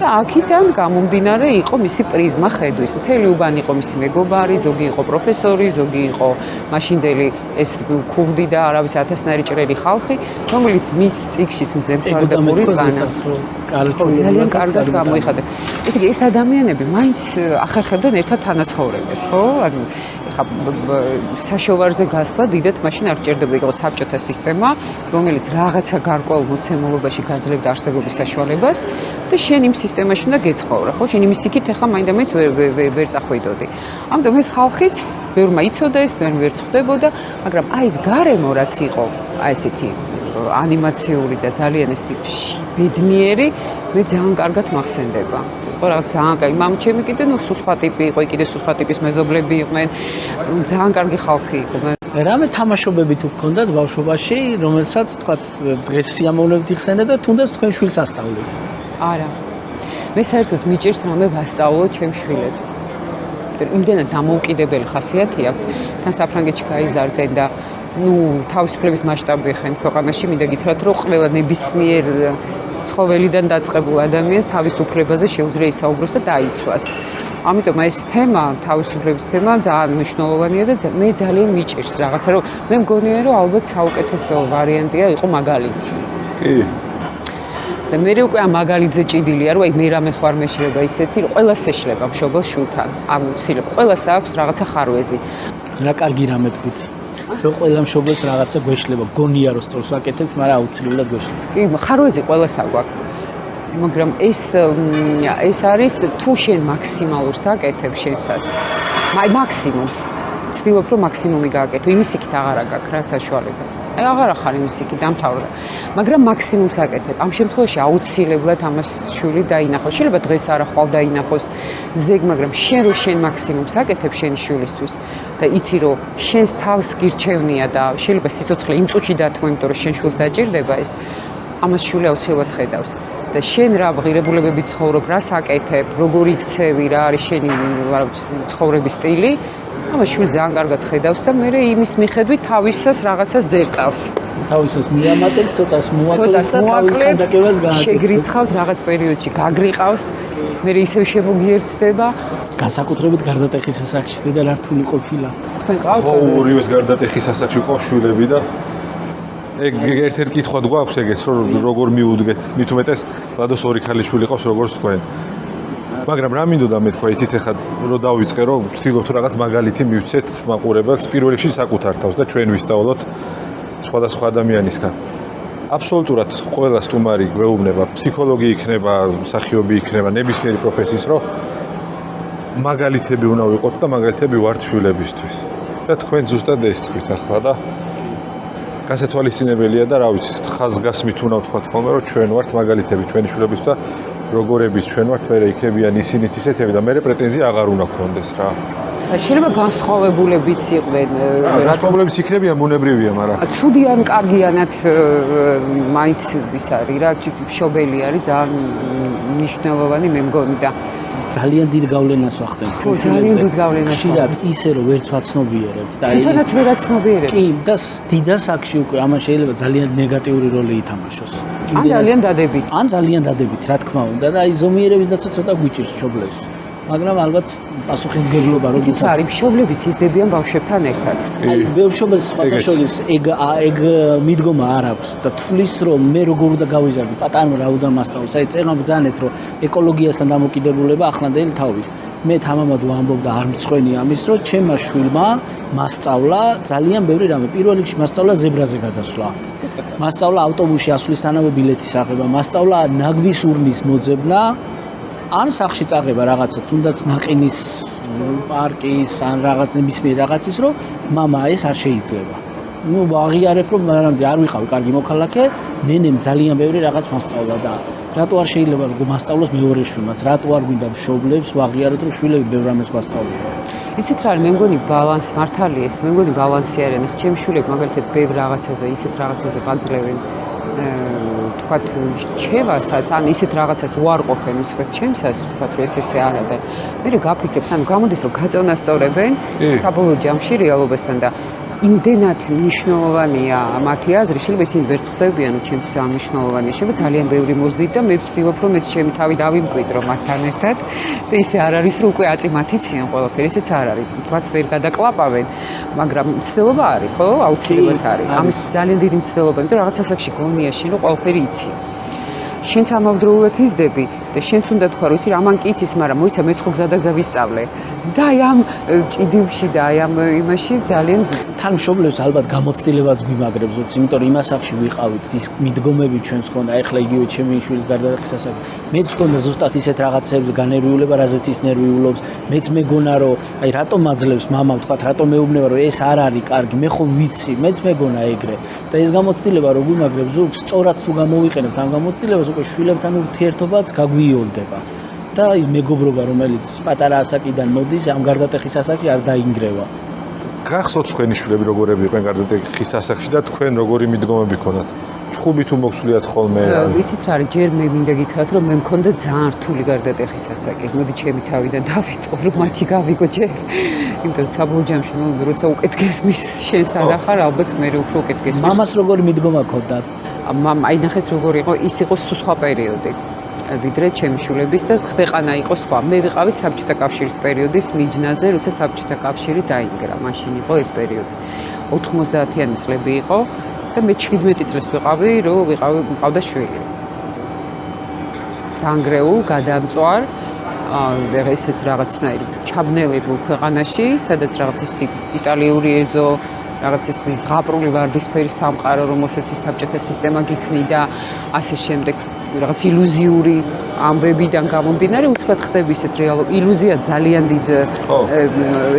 და აქედან გამომდინარე იყო მისი პრიზმა ხედვის. მთელი უბანი იყო მისი მეგობარი, ზოგი იყო პროფესორი, ზოგი იყო მაშინდელი ეს ქურდი და არავის ათასნაირი ჭრელი ხალხი, რომელიც მის წიგშიც მზემთავრდა პურიზმანა. ძალიან კარგად გამოიხადა. ესე იგი ეს ადამიანები მაინც ახერხებდნენ ერთად თანაცხოვრებას, ხო? ანუ ეხა საშოვარზე გასვლა დიდად მაშინ არ ჭირდებოდა იყო საბჭოთა სისტემა, რომელიც რაღაცა გარკვეულ მოცემულობაში გაძლევდა არსებობის საშუალებას და შენ იმ სისტემაში უნდა გეცხოვრა, ხო? შენ იმის იქით ეხა მაინდა-მაინც ვერ წახვიდოდი. ამიტომ ეს ხალხიც ბევრმა იცოდა ეს, ბევრმა ვერ ხვდებოდა, მაგრამ აი ეს გარემო რაც იყო, აი ესეთი ანიმაციური და ძალიან ესეთი ბედნიერი, მე ძალიან კარგად მახსენდება. იყო რაღაც ძალიან კარგი. მამა ჩემი კიდე ნუ სხვა ტიპი იყო, კიდე სხვა ტიპის მეზობლები იყვნენ. ძალიან კარგი ხალხი იყო. რამე თამაშობები თუ გქონდათ ბავშვობაში, რომელსაც თქვა დღეს სიამოვნებით იხსენეთ და თუნდაც თქვენ შვილს ასწავლეთ? არა. მე საერთოდ მიჭირს რამე ვასწავლო ჩემ შვილებს. იმდენად დამოუკიდებელი ხასიათი აქვს. თან საფრანგეთში გაიზარდნენ და ну თავისუფლების მასშტაბი ხენ ქვეყანაში მინდა გითხრათ რომ ყველა ნებისმიერ ცხოველიდან დაწყებულ ადამიანს თავისუფლებაზე შეუძლია ისაუბროს და დაიცვას. ამიტომ ეს თემა, თავისუფლების თემა ძალიან მნიშვნელოვანია და მე ძალიან მიჭირს რაღაცა რომ მე მგონია რომ ალბათ საუკეთესო ვარიანტია იყო მაგალითი. კი. და მე უკვე ამ მაგალითზე ჭიდილია რომ აი მე რამე ხარ მეშლება ისეთი რომ ყველას ეშლება მშობელ შვილთან. ამ ცილებ ყველას აქვს რაღაცა ხარვეზი. რა კარგი რამე თქვით. რომ ყველა მშობელს რაღაცა გვეშლება, გონია რომ სწორს ვაკეთებთ, მაგრამ აუცილებლად გვეშლება. კი, ხარვეზი ყველას აქვს. მაგრამ ეს არის თუ შენ მაქსიმალურს აკეთებ შენსაც. აი მაქსიმუმს. ცდილობ რომ მაქსიმუმი გააკეთო, იმის იქით აღარ გაქვს რა საშუალება. აი აღარ ახარ იმის იქით დამთავრდა. მაგრამ მაქსიმუმს აკეთებ. ამ შემთხვევაში აუცილებლად ამას შვილი დაინახოს. შეიძლება დღეს არა ხვალ დაინახოს ზეგ, მაგრამ შენ მაქსიმუმს აკეთებ შენი შვილისთვის და იცი რომ შენს თავს გირჩევნია და შეიძლება სიცოცხლე იმ წუთში დათმო, იმიტომ რომ შენ შვილს დაჭირდება ეს. ამას შვილი აუცილებლად ხედავს. და შენ რა ღირებულებებით ცხოვრობ, რას აკეთებ, როგორი იქცევი, რა არის შენი ცხოვრების სტილი, ამას შვილი ძალიან კარგად ხედავს და მე იმის მიხედვით თავისას რაღაცას ძერწავს. თავისას მიამატებს, ცოტას მოაკლებს და თავის ქანდაკებას გააკეთებს. შეგრიცხავს რაღაც პერიოდში, გაგრიყავს, მე ისევ შემოგიერთდება. განსაკუთრებით გარდატეხის ასაკში და რართული ყოფილა. თქვენ ყავთ? ხო, ორივეს გარდატეხის ასაკში ყავს შვილები და ეგ ერთ-ერთი კითხვა გვაქვს ეგეც რომ როგორ მიუდგეთ მით უმეტეს ლადოს ორი ქალი შვილი ყავს როგორც თქვენ მაგრამ რა მინდოდა მე თქვა იცით ეხლა რომ დავიწყე რომ ვცდილობთ რაღაც მაგალითი მივცეთ მაყურებელს პირველ რიგში საკუთარ თავს და ჩვენ ვისწავლოთ სხვადასხვა ადამიანისგან აბსოლუტურად ყველა სტუმარი გვეუბნება ფსიქოლოგი იქნება მსახიობი იქნება ნებისმიერი პროფესიის რომ მაგალითები უნდა ვიყოთ და მაგალითები ვართ შვილებისთვის და თქვენ ზუსტად ეს თქვით ახლა და გასათვალისწინებელია და რა ვიცი ხაზგასმით უნდა ვთქვათ ხოლმე რომ ჩვენ ვართ მაგალითები ჩვენი შვილებისთვის და როგორების ჩვენ ვართ, მე იქნებიან ისინიც ისეთები და მე პრეტენზია აღარ უნდა გქონდეს რა. შეიძლება განსხვავებულებიც იყვნენ, განსხვავებებიც იქნებიან, ბუნებრივია, მაგრამ ცუდი ან კარგიანად მაინც ის არის რა, მშობელი არის ძალიან მნიშვნელოვანი მე მგონი და ძალიან დიდ გავლენას ვახდენთ. ხო, ძალიან დიდ გავლენას. ხშირად ისე რომ ვერც ვაცნობიერებთ და თვითონაც ვერ აცნობიერებთ. კი, და დიდ ასაკში უკვე ამან შეიძლება ძალიან ნეგატიური როლი ითამაშოს. ან ძალიან დადებით. ან ძალიან დადებით, რა თქმა უნდა, და აი ზომიერების დაცვა ცოტა გვიჭირს მშობლებს. მაგრამ ალბათ პასუხისმგებლობა როდესაც არის მშობლებიც იზრდებიან ბავშვებთან ერთად. აი ბევრ მშობელს სპეციალისტ ეგ მიდგომა არ აქვს და თulis რომ მე როგორ უნდა გავიზარდო პატარა რა უნდა მასწავლოს. აი წერმა ბძანეთ რომ ეკოლოგიასთან დამოკიდებულება ახლანდელი თაობის. მე თამამად ვამბობ და არ მწხვენი ამის რომ ჩემმა შვილმა მასწავლა ძალიან ბევრი რამე. პირველ რიგში მასწავლა ზებრაზე გადასვლა. მასწავლა ავტობუსში ასვლისთანავე ბილეთის აღება, მასწავლა ნაგვის ურნის მოძებნა. ან სახში წაღება რაღაცა, თუნდაც ნაყინის პარკის ან რაღაც ნებისმიერ რაღაცის, რომ მამა ეს არ შეიძლება. ნუ ვაღიარებ რომ მანამდე არ ვიყავი კარგი მოქალაქე, ნენემ ძალიან ბევრი რაღაც მასწავლა და რატო არ შეიძლება რომ მასწავლოს მეორე შვილმაც, რატო არ გვინდა მშობლებს ვაღიაროთ რომ შვილები ბევრ რამეს მასწავლონ. იცით რა არის, მე მგონი ბალანს მართალია ეს, მე მგონი ბალანსი არის, ხო, ჩემი შვილები მაგალითად ბევრ რაღაცაზე, ისეთ რაღაცაზე ბაძლევენ თქვათ რჩევასაც, ან ისეთ რაღაცას უარყოფენ უცბად ჩემსას, თქვათ რომ ესე არა და მე გაფიქრებს, ანუ გამოდის რომ გაწონასწორებენ საბოლოო ჯამში რეალობასთან და იმდენად მნიშვნელოვანია მათი აზრი, შეიძლება ისინი ვერ ხვდებიან, რომ ჩემთვის ძალიან მნიშვნელოვანია, შეიძლება ძალიან ბევრი მოსდით და მე ვცდილობ რომ მეც ჩემი თავი დავიმკვიდრო მათთან ერთად და ისე არ არის რომ უკვე აწიმათიციან ყველაფერი, ესეც არ არის, თქვათ ვერ გადაკლაპავენ, მაგრამ მცდელობა არის, ხო, აუცილებლად არის. ამის ძალიან დიდი მცდელობა, იმიტომ რომ რაღაც ასაკში გონია შენ რომ ყველაფერი იცი. შენც ამავდროულად იზრდები და შენც უნდა თქვა რომ ისი რამან კი იცის, მაგრამ მოიცა მეც ხო გზადაგზა ვისწავლე. და აი ამ ჭიდილში და აი ამ იმაში ძალიან თან მშობლებს ალბათ გამოცდილებაც გვიმაგრებს, იმიტომ რომ იმ ასაკში ვიყავით, ის მიდგომები ჩვენს ჰქონდა, ეხლა იგივე ჩემი შვილის გარდაქმნის ასაკი. მეც ჰქონდა ზუსტად ისეთ რაღაცებს განერვიულება, რაზეც ის ნერვიულობს. მეც მეგონა რომ აი რატომ აძლევს მამამ, თქვა რატომ მეუბნება რომ ეს არ არის კარგი, მე ხო ვიცი, მეც მეგონა ეგრე. და ეს გამოცდილება რო გვიმაგრებს ზურგს, სწორად თუ გამოვიყენებთ ამ გამოცდილებას, უკვე შვილებთან ურთიერთობაც გაგვიოლდება. და ის მეგობრობა, რომელიც პატარა ასაკიდან მოდის, ამ გარდატეხის ასაკში არ დაინგრევა. გახსოვთ თქვენი შვილები როგორები იყვნენ გარდატეხის ასაკში და თქვენ როგორი მიდგომები ქონათ? ჩხუბი თუ მოგსვლიათ ხოლმე? ვიცით რა არის, ჯერ მე მინდა გითხრათ, რომ მე მქონდა ძალიან რთული გარდატეხის ასაკი. მოდი ჩემი თავიდან დავიწყო, რომ მათი გავიგო ჯერ. იმიტომ რომ საბოლოო ჯამში, როცა უკეთ გესმის შენ სად ახარ, ალბათ მე უფრო უკეთ გესმის. მამას როგორი მიდგომა ქონდა? აი ნახეთ როგორ იყო, ის იყო სხვა პერიოდი. ვიდრე ჩემი შვილების და ქვეყანა იყო სხვა. მე ვიყავი საბჭოთა კავშირის პერიოდის მიჯნაზე, როცა საბჭოთა კავშირი დაინგრა. მაშინ იყო ეს პერიოდი. 90-იანი წლები იყო და მე 17 წელს ვიყავი, რომ მყავდა შვილი. დაანგრეულ, გადამწვარ, ესეთ რაღაცნაირი ჩაბნელებულ ქვეყანაში, სადაც რაღაც ის იტალიური ეზო, რაღაც ის ზღაპრული ვარდისფერი სამყარო, რომელსაც ის საბჭოთა სისტემა გიქმნიდა, ასე შემდეგ. რაღაც ილუზიური ამბებიდან გამომდინარე უცბად ხდება ისეთ რეალობა. ილუზია ძალიან დიდ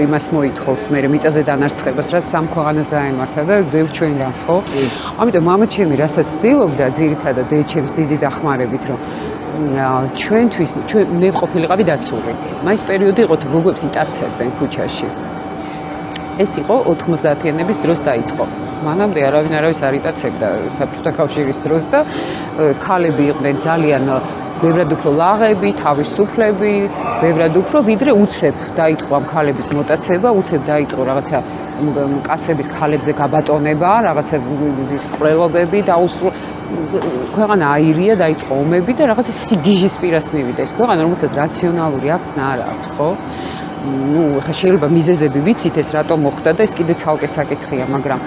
იმას მოითხოვს მე მიწაზე დანარცხებას, რაც სამ ქვეყანას დაემართა და ბევრ ჩვენგანს, ხო? ამიტომ მამა ჩემი რასაც ცდილობდა ძირითადად ჩემს დიდი დახმარებით, რომ ჩვენთვის მე ყოფილიყავი დაცული. მაის პერიოდი იყო, გოგოებს იტაცებდნენ ქუჩაში. ეს იყო 90-იანების დროს დაიწყო. მანამდე არავინ არ იტაცებდა საბჭოთა კავშირის დროს და ქალები იყვნენ ძალიან ბევრად უფრო ლაღები, თავისუფლები, ბევრად უფრო ვიდრე უცებ დაიწყო ამ ქალების მოტაცება, უცებ დაიწყო რაღაცა კაცების ქალებზე გაბატონება, რაღაცა ყრელობები დაუსრულო. ქვეყანა აირია, დაიწყო ომები და რაღაცა სიგიჟის პირას მივიდა. ეს ქვეყანა, რომელსაც რაციონალური ახსნა არ აქვს, ხო? ნუ ხა შეიძლება მიზეზები ვიცით ეს რატომ მოხდა და ეს კიდე ცალკე საკითხია, მაგრამ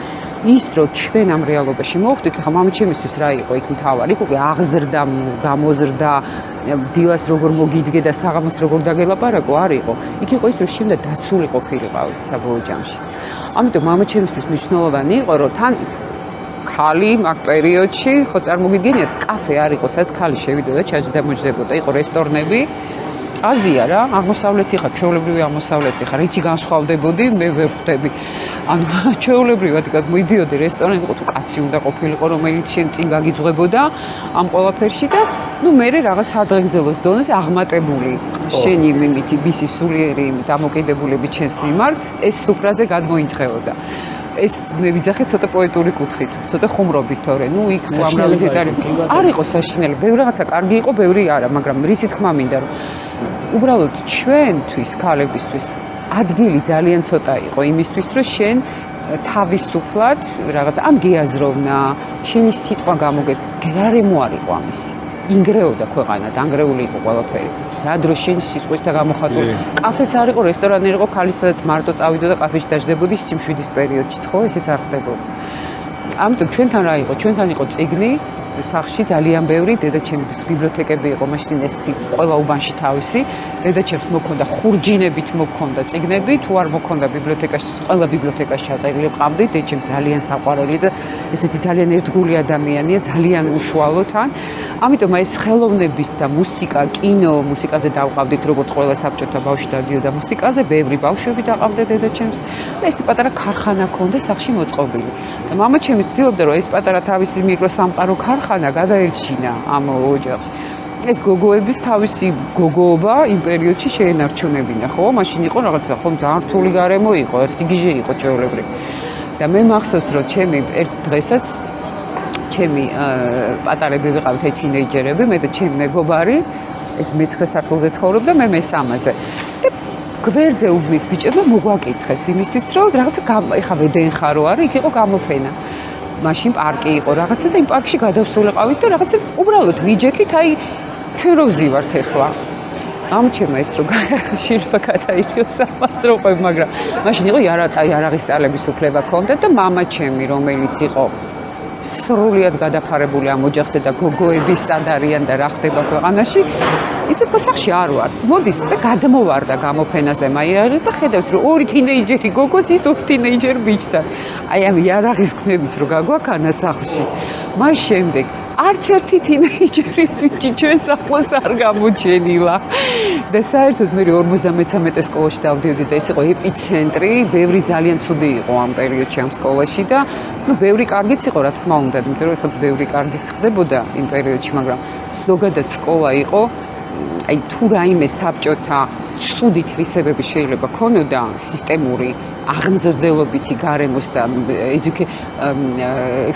ის რომ ჩვენ ამ რეალობაში მოვხვდით, ხა მამიჩემისთვის რა იყო იქ მთავარი, იქ უკვე აღზრდა, გამოზრდა, დილას როგორ მოგიდგე და საღამოს როგორ დაგელაპარაკო არ იყო. იქ იყო ის რომ შევდა დაცული ყოფილიყავი საბოლოო ჯამში. ამიტომ მამიჩემისთვის მნიშვნელოვანი იყო რომ თან ქალი მაგ პერიოდში ხო წარმოგიდგენიათ, კაფე არ იყო, სადაც ქალი შევიდოდა და ჩაჯდამოჯდებოდა, იყო რესტორნები. აზია რა, აღმოსავლეთი ხარ, ჩვეულებრივი აღმოსავლეთი ხარ, რითი განსხვავდებოდი, მე ვერ ხვდები. ანუ ჩვეულებრივად მიდიოდი რესტორანში, თუ კაცი უნდა ყოფილიყო, რომელიც შენ წინ გაგიძღვებოდა ამ ყველაფერში და ну მე რაღაც სადღეგრძელოს დონეზე აღმატებული შენი მიმითი ბისი სულიერი დამოკიდებულები ჩვენს მიმართ ეს სუფრაზე გადმოინთხეოდა ეს მე ვიძახე ცოტა პოეტური კუთხით, ცოტა ხუმრობით, თორე, ну იქ უამრავი დედალი არ იყო საშინელი, ბევრი რაღაცა კარგი იყო, ბევრი არა, მაგრამ რისი თქმა მინდა რომ უბრალოდ ჩვენთვის, ქალებისთვის ადგილი ძალიან ცოტა იყო იმისთვის, რომ შენ თავისუფლად რაღაც ამ გეაზროვნა, შენი სიტყვა გამოგე, გარემო არ იყო ამისი. ინგრეოდა ქვეყანა, დანგრეული იყო ყველაფერი. რა დროს შენ სიტყვით და გამოხატული. კაფეც არ იყო, რესტორანი არ იყო, ხალი სადაც მარტო წავიდო და კაფეში დაждდებოდი სიმშვიდის პერიოდშიც, ხო, ესეც არ ხდებოდა. ამიტომ ჩვენთან რა იყო? ჩვენთან იყო წიგნი, სახში ძალიან ბევრი დედაჩემის ბიბლიოთეკები იყო, მაშინ ეს ყველა უბანში თავისი. დედაჩემს მოქონდა ხურჯინებით მოქონდა წიგნები, თუ არ მოქონდა ბიბლიოთეკაში, ყველა ბიბლიოთეკაში ჩაწერილი ყავდი, დედაჩემ ძალიან საყვარელი და ესეთი ძალიან ერთგული ადამიანია, ძალიან უშუალო თან. ამიტომ ეს ხელოვნების და მუსიკა, კინო, მუსიკაზე დავყავდით, როგორც ყველა საბჭოთა ბავშვი დადიოდა მუსიკაზე, ბევრი ბავშვები დაყავდა დედაჩემს და ეს პატარა ქარხანა ქონდა სახში მოწყობილი. და მამაჩემი ცდილობდა, რომ ეს პატარა თავისი მიკროსამყარო ქარხანა გადაერჩინა ამ ოჯახში. ეს გოგოების თავისი გოგოობა იმ პერიოდში შეენარჩუნებინა, ხო? მაშინ იყო რაღაცა, ხო, ძალიან რთული გარემო იყო, სიგიჟე იყო ჩვეულებრივი. და მე მახსოვს, რომ ჩემი ერთ დღესაც ჩემი პატარები ვიყავით თინეიჯერები, მე და ჩემი მეგობარი, ეს მე-9 სართულზე ცხოვრობდა, მე მე-3-ზე. და გვერდზე უბნის ბიჭებმა მოგვაკითხეს იმისთვის, რომ რაღაცა ეხა ვედენხა რო არის, იქ იყო გამოფენა. მაშინ პარკი იყო რაღაცა და იმ პარკში გადავსულიყავით და რაღაცა უბრალოდ ვიჯექით, აი ჩვენ რო ვზივართ ეხლა. ამჩემა ეს რო შეიძლება გადაილიოს ამას რო ყვებ, მაგრამ მაშინ იყო იარაღის ტალების უფლება ქონდა და მამაჩემი, რომელიც იყო სრულიად გადაფარებული ამ ოჯახზე და გოგოების სტანდარტიან და რა ხდება ქვეყანაში, ისე პასახში არ ვარ. მოდის და გადმოვარდა გამოფენაზე მაიარი და ხედავს რომ ორი თინეიჯერი გოგოს ის ორი თინეიჯერ ბიჭთან. აი ამ იარაღის გნებით რო გაგვაქანა სახლში. მას შემდეგ არც ერთი თინეიჯერი ბიჭი ჩვენ სახლს არ გამოჩენილა. და საერთოდ მე 53 სკოლაში დავდიოდი და ეს იყო ეპიცენტრი, ბევრი ძალიან ცუდი იყო ამ პერიოდში ამ სკოლაში და ну ბევრი კარგიც იყო რა თქმა უნდა, იმიტომ რომ ეხლა ბევრი კარგიც ხდებოდა იმ პერიოდში, მაგრამ ზოგადად სკოლა იყო აი თუ რაიმე საბჭოთა ცუდი თვისებები შეიძლება ქონოდა სისტემური აღმზრდელობითი გარემოს და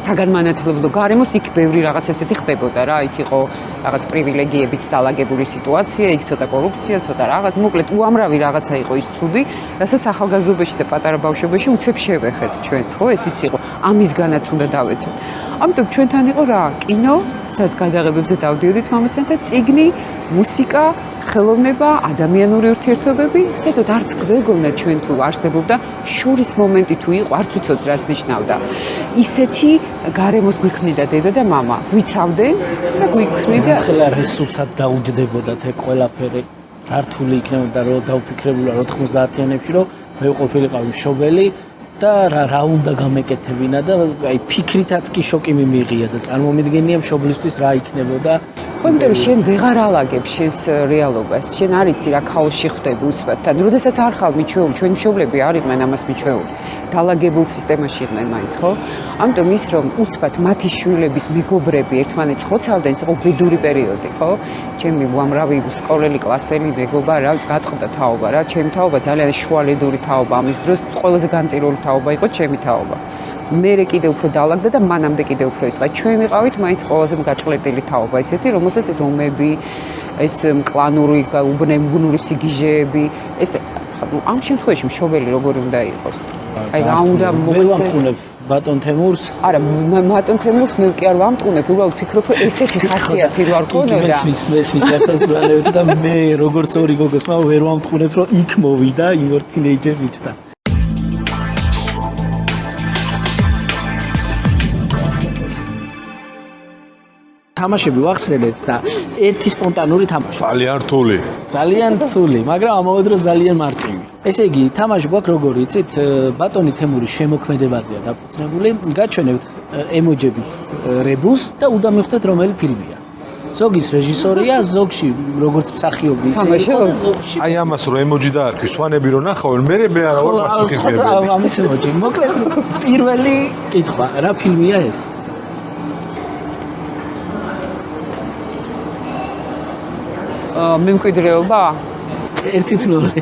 საგანმანათლებლო გარემოს იქ ბევრი რაღაც ესეთი ხდებოდა რა, იქ იყო რაღაც პრივილეგიებით დალაგებული სიტუაცია, იქ ცოტა კორუფცია, ცოტა რაღაც, მოკლედ უამრავი რაღაცა იყო ის ცუდი, რასაც ახალგაზრდობაში და პატარა ბავშვობაში უცებ შევეხეთ ჩვენც, ხო, ესიც იყო, ამისგანაც უნდა დავეცოთ. ამიტომ ჩვენთან იყო რა, კინო, სადაც გადაღებებზე დავდიოდით მამასთან და წიგნი, მუსიკა, ხელოვნება, ადამიანური ურთიერთობები, საერთოდ არც გვეგონა ჩვენ თუ არსებობდა შურის მომენტი თუ იყო, არც ვიცოდ რას ნიშნავდა. ისეთი გარემოს გვიქმნიდა დედა და მამა, გვიცავდნენ და გვიქმნიდა ახლა რესურსად დაუჯდებოდათ ეგ ყველაფერი. რა რთული იქნებოდა რომ დავფიქრებულა 90-იანებში რომ მე ვყოფილიყავი მშობელი და რა უნდა გამეკეთებინა და აი ფიქრითაც კი შოკი მიმიღია და წარმომიდგენია მშობლისთვის რა იქნებოდა. კონტერ შენ ვეღარ ალაგებ შენს რეალობას. შენ არ იცი რა ქაოსში ხდები უცბად. როდესაც არ ხარ მიჩვეული, ჩვენი მშობლები არ იყვნენ ამას მიჩვეული. დალაგებულ სისტემაში იყვნენ მაინც, ხო? ამიტომ ის რომ უცბად მათი შვილების მეგობრები ერთმანეთს ხოცავდნენ, ის იყო ბედური პერიოდი, ხო? ჩემი უამრავი სკოლელი, კლასელი მეგობა რა გაწყდა თაობა რა. ჩემი თაობა ძალიან შუალედური თაობა ამის დროს ყველაზე განწირული თაობა იყო ჩემი თაობა. მერე კიდე უფრო დაალაგდა და მანამდე კიდე უფრო იწყა. ჩვენ ვიყავით მაინც ყველაზე გაჭყლეტილი თაობა ისეთი, რომელსაც ეს ომები, ეს კლანური უბნური სიგიჟეები, ეს ამ შემთხვევაში მშობელი როგორი უნდა იყოს? აი რა უნდა მოვამტყუნებ ბატონ თემურს? არა, ბატონ თემურს მე კი არ ვამტყუნებ, უბრალოდ ვფიქრობ, რომ ესეთი ხასიათი რო არ ქონოდა. მესმის ასაზრდელებით და მე როგორც ორი გოგოს მამა ვერ ვამტყუნებ, რომ იქ მოვიდა იმ ორ თინეიჯერ ბიჭთან. თამაშები ვახსენეთ და ერთი სპონტანური თამაში. ძალიან რთული. ძალიან რთული, მაგრამ ამავე დროს ძალიან მარტივი. ესე იგი, თამაში გვაქვს როგორი, იცით, ბატონი თემურის შემოქმედებაზეა დაფუძნებული. გაჩვენებთ ემოჯებით რებუსს და უნდა მივხვდეთ რომელი ფილმია. ზოგის რეჟისორია, ზოგში როგორც მსახიობი ისე და ზოგში აი ამას რო ემოჯი დაარქვის, სვანები რო ნახავენ, მე არა ორ პასუხისმგებელი. ამის ემოჯი. მოკლედ პირველი კითხვა, რა ფილმია ეს? მემკვიდრეობა? ერთი თვლილი.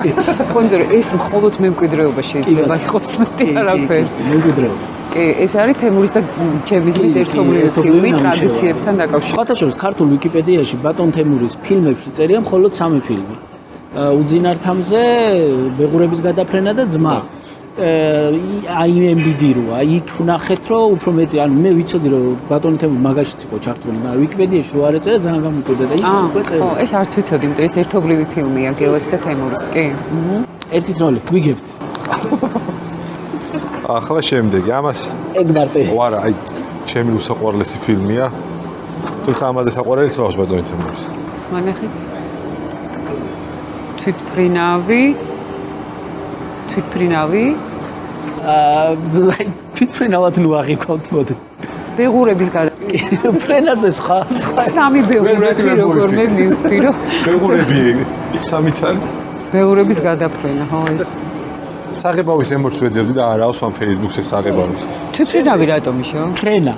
ხონდრო ეს მხოლოდ მემკვიდრეობა შეიძლება იყოს მეტი არაფერი. მემკვიდრეობა. კი, ეს არის თემურის და ჩემიზმის ერთობლივი ფილმი ტრადიციებთან დაკავშირებით. სხვათა შორის ქართულ ვიკიპედიაში ბატონ თემურის ფილმებში წერია მხოლოდ 3 ფილმი. უძინართამზე, ბეღურების გადაფრენა და ძმა. IMDb როა, იქ ვნახეთ, რომ უფრო მეტი, ანუ მე ვიცოდი, რომ ბატონი თემური მაგაშიც იყო ჩართული, მაგრამ ვიკიპედიაში რო არ ეწერა, ძალიან გამიკვირდა და იქ უკვე წერია. ხო, ეს არც ვიცოდი, იმიტომ ეს ერთობლივი ფილმია გელას და თემურის, კი. ერთი თროლი, გვიგებთ. ახლა შემდეგი, ამას ეგ მარტე. ვარა, აი, ჩემი უსაყვარლესი ფილმია. თუმცა ამაზე საყვარელიც მაქვს ბატონი თემურის. მანახეთ. თვითფრინავი თვითფრინავად ნუ აღიქვამთ მოდი. ბეღურების გადაფრენა. ფრენაზე სხვა. სამი ბეღურები როგორ მე მივხვდი რომ ბეღურები სამი წელი. ბეღურების გადაფრენა, ხო ეს. საღებავის ემოციებს ვეძებდი და არა ავსვამ Facebook-ზე საღებავის. თვითფრინავი რატომ ისო? ფრენა.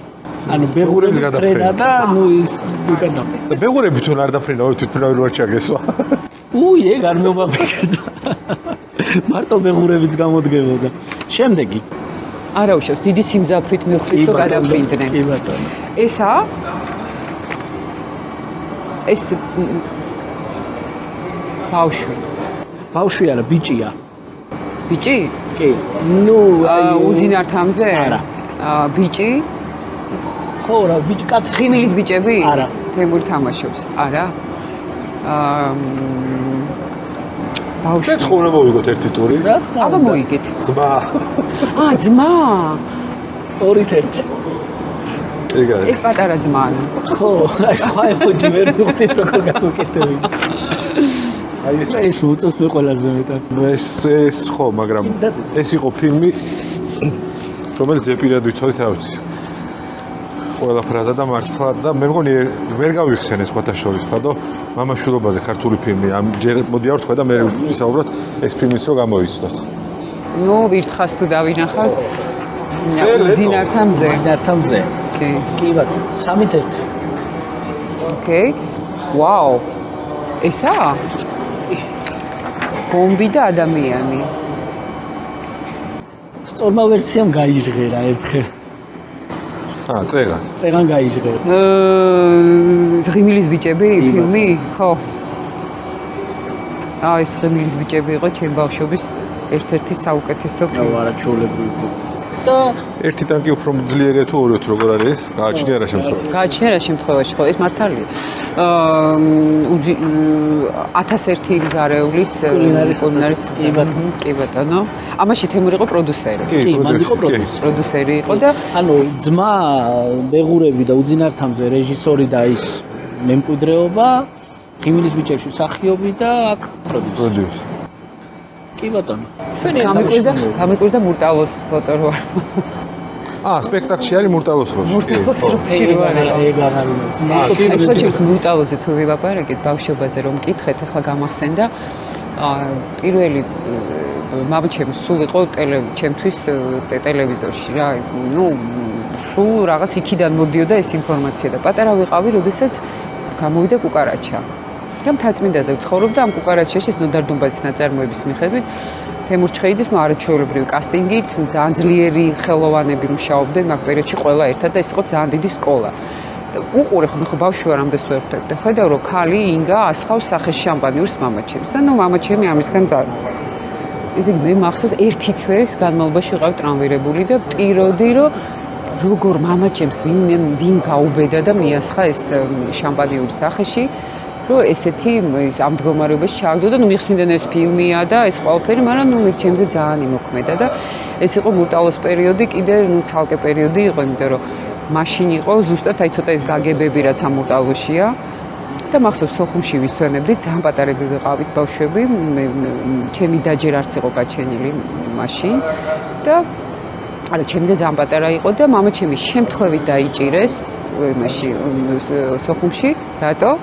ანუ ბეღურების ფრენა და ნუ ის უკანა. და ბეღურები თუ არ დაფრენა, თვითფრინავი რო არ ჩაგესვა. ეგ არ მომაფიქრდა. მარტო ბეღურებიც გამოდგებოდა. შემდეგი. არა უშავს, დიდი სიმძაფრით მივხვდით რომ გადაფრინდნენ. კი ბატონო. ესა? ეს ბავშვი. ბავშვი არა, ბიჭია. ბიჭი? კი. ნუ უძინართამზე? არა. ბიჭი? ხო რა, ბიჭი კაცი. ხიმილის ბიჭები? არა. თემური თამაშობს. არა. ბავშვი. შენ ხო უნდა მოვიგოთ ერთი ტური? რა თქმა აბა უნდა. მოიგეთ. ძმა. ძმა. 2-1. ეგ არის. ეს პატარა ძმა. ხო, აი სხვა ემოჯი ვერ მივხვდი როგორ გავუკეთებდი. აი ეს მოწონს მე ყველაზე მეტად. ეს ხო, მაგრამ ეს იყო ფილმი, რომელიც ეპირად ვიცოდი თავისი. ყველა ფრაზა და მართლა და მე მგონი ვერ გავიხსენე სხვათა შორის ხადო მამაშვილობაზე ქართული ფილმი. ამ ჯერ მოდი არ თქვა და მე ვისაუბროთ ეს ფილმიც რო გამოიცნოთ. ნუ ვირთხას თუ დავინახავ. ძინართამზე. ძინართამზე. კი. კი ბატონო, 3-1. ოკეი. ვაუ. ესა? ბომბი და ადამიანი. სწორმა ვერსიამ გაიჟღერა ერთხელ. წეღა. წეგან გაიჟღერა. ღიმილის ბიჭები ფილმი? ხო. ეს ღიმილის ბიჭები იყო ჩემ ბავშვობის ერთ-ერთი საუკეთესო ფილმი. არა ჩოლებრივი. და ერთი ტანკი უფრო ძლიერია თუ ორი თუ როგორ არის? გააჩნია რა შემთხვევაში? გააჩნია რა შემთხვევაში, ხო, ეს მართალია. 1001 მზარეულის კულინარის კი ბატონო. ამაში თემური იყო პროდიუსერი. კი, მან იყო პროდიუსერი იყო და ანუ ძმა ბეღურები და უძინართამზე რეჟისორი და ის მემკვიდრეობა, ღიმილის ბიჭებში მსახიობი და აქ პროდიუსერი. კი ბატონო. ჩვენი გამიკვირდა მურტალოს ფოტო რო არ. სპექტაკლში არის მურტალოს როლი. მურტალოს როლი რო არა. ეგ აღარ იმას. ეს შეჩის მურტალოზე თუ ვილაპარაკეთ ბავშვობაზე რომ მკითხეთ, ახლა გამახსენდა პირველი მამაჩემი სულ იყო ჩემთვის ტელევიზორში რა. ნუ სულ რაღაც იქიდან მოდიოდა ეს ინფორმაცია და პატარა ვიყავი, როდესაც გამოვიდა კუკარაჩა. და მთაწმინდაზე ვცხოვრობდა ამ კუკარაჩაში ნოდარ დუმბაზის ნაწარმოების მიხედვით თემურ ჩხეიძის არაჩვეულებრივი კასტინგით ძალიან ძლიერი ხელოვანები მუშაობდნენ მაგ პერიოდში ყველა ერთად და ეს იყო ძალიან დიდი სკოლა. და უყურე ხო ბავშვი ვარ ამდენს ვერ ვხვდები და ხედავ რომ ქალი ინგა ასხავს სახეს შამპანიურს მამაჩემს და ნუ მამაჩემი ამისგან ისე მე მახსოვს ერთი თვეს განმავლობაში ვიყავ ტრანვირებული და ვტიროდი რომ როგორ მამაჩემს ვინ გაუბედა და მიასხა ეს შამპანიურის სახეში რომ ესეთი ამ მდგომარეობაში ჩააგდო და ნუ მიხსნიდან ეს ფილმია და ეს ყველაფერი, მაგრამ ნუ მე ჩემზე ძალიან იმოქმედა და ეს იყო მურტალოს პერიოდი, კიდე ნუ ცალკე პერიოდი იყო, იმიტომ რომ მაშინ იყო ზუსტად აი ცოტა ეს გაგებები რაც ამ მურტალოშია და მახსოვს სოხუმში ვისვენებდი, ძალიან პატარები ვიყავით ბავშვები, ჩემი დაჯერ არც იყო გაჩენილი მაშინ და არა ჩემი და ძალიან პატარა იყო და მამაჩემი შემთხვევით დაიჭირეს იმაში სოხუმში, რატო?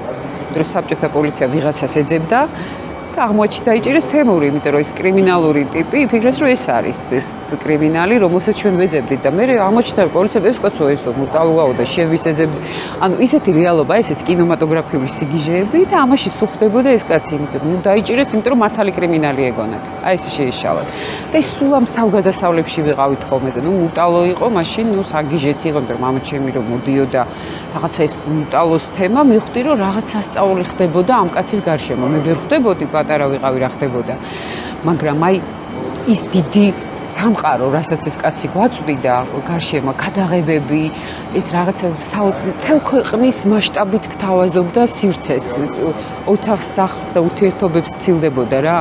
რომ საბჭოთა პოლიცია ვიღაცას ეძებდა და აღმოჩნდა დაიჭირეს თემური, იმიტომ რომ ეს კრიმინალური ტიპი იფიქრეს, რომ ეს არის ეს კრიმინალი, რომელსაც ჩვენ ვეძებდით და მე აღმოჩნდა რომ პოლიციამ ეს კაცო ეს მუტალუაო და შევისეძებდი. ანუ ისეთი რეალობა, ესეც კინემატოგრაფიული სიგიჟეები და ამაში სუხდებოდა ეს კაცი, იმიტომ რომ დაიჭირეს, იმიტომ რომ მართალი კრიმინალი ეგონათ. აი ეს შეიშალათ. და ის სულ ამ თავგადასავლებში ვიყავით ხოლმე და მუტალო იყო მაშინ, საგიჟეთი იყო, იმიტომ რომ მამა ჩემი რომ მოდიოდა რაღაცა ეს მუტალოს თემა, მივხვდი რომ რაღაც სასწაული ხდებოდა ამ კაცის გარშემო. მე ვერ ხვდებოდი, პატარა ვიყავი რა ხდებოდა. მაგრამ აი ის დიდი სამყარო, რასაც ეს კაცი გვაწვდიდა გარშემო, გადაღებები, ეს რაღაცა მთელ ქვეყნის მასშტაბით გთავაზობდა სივრცეს, ოთახს, სახლს და ურთიერთობებს ცილდებოდა რა.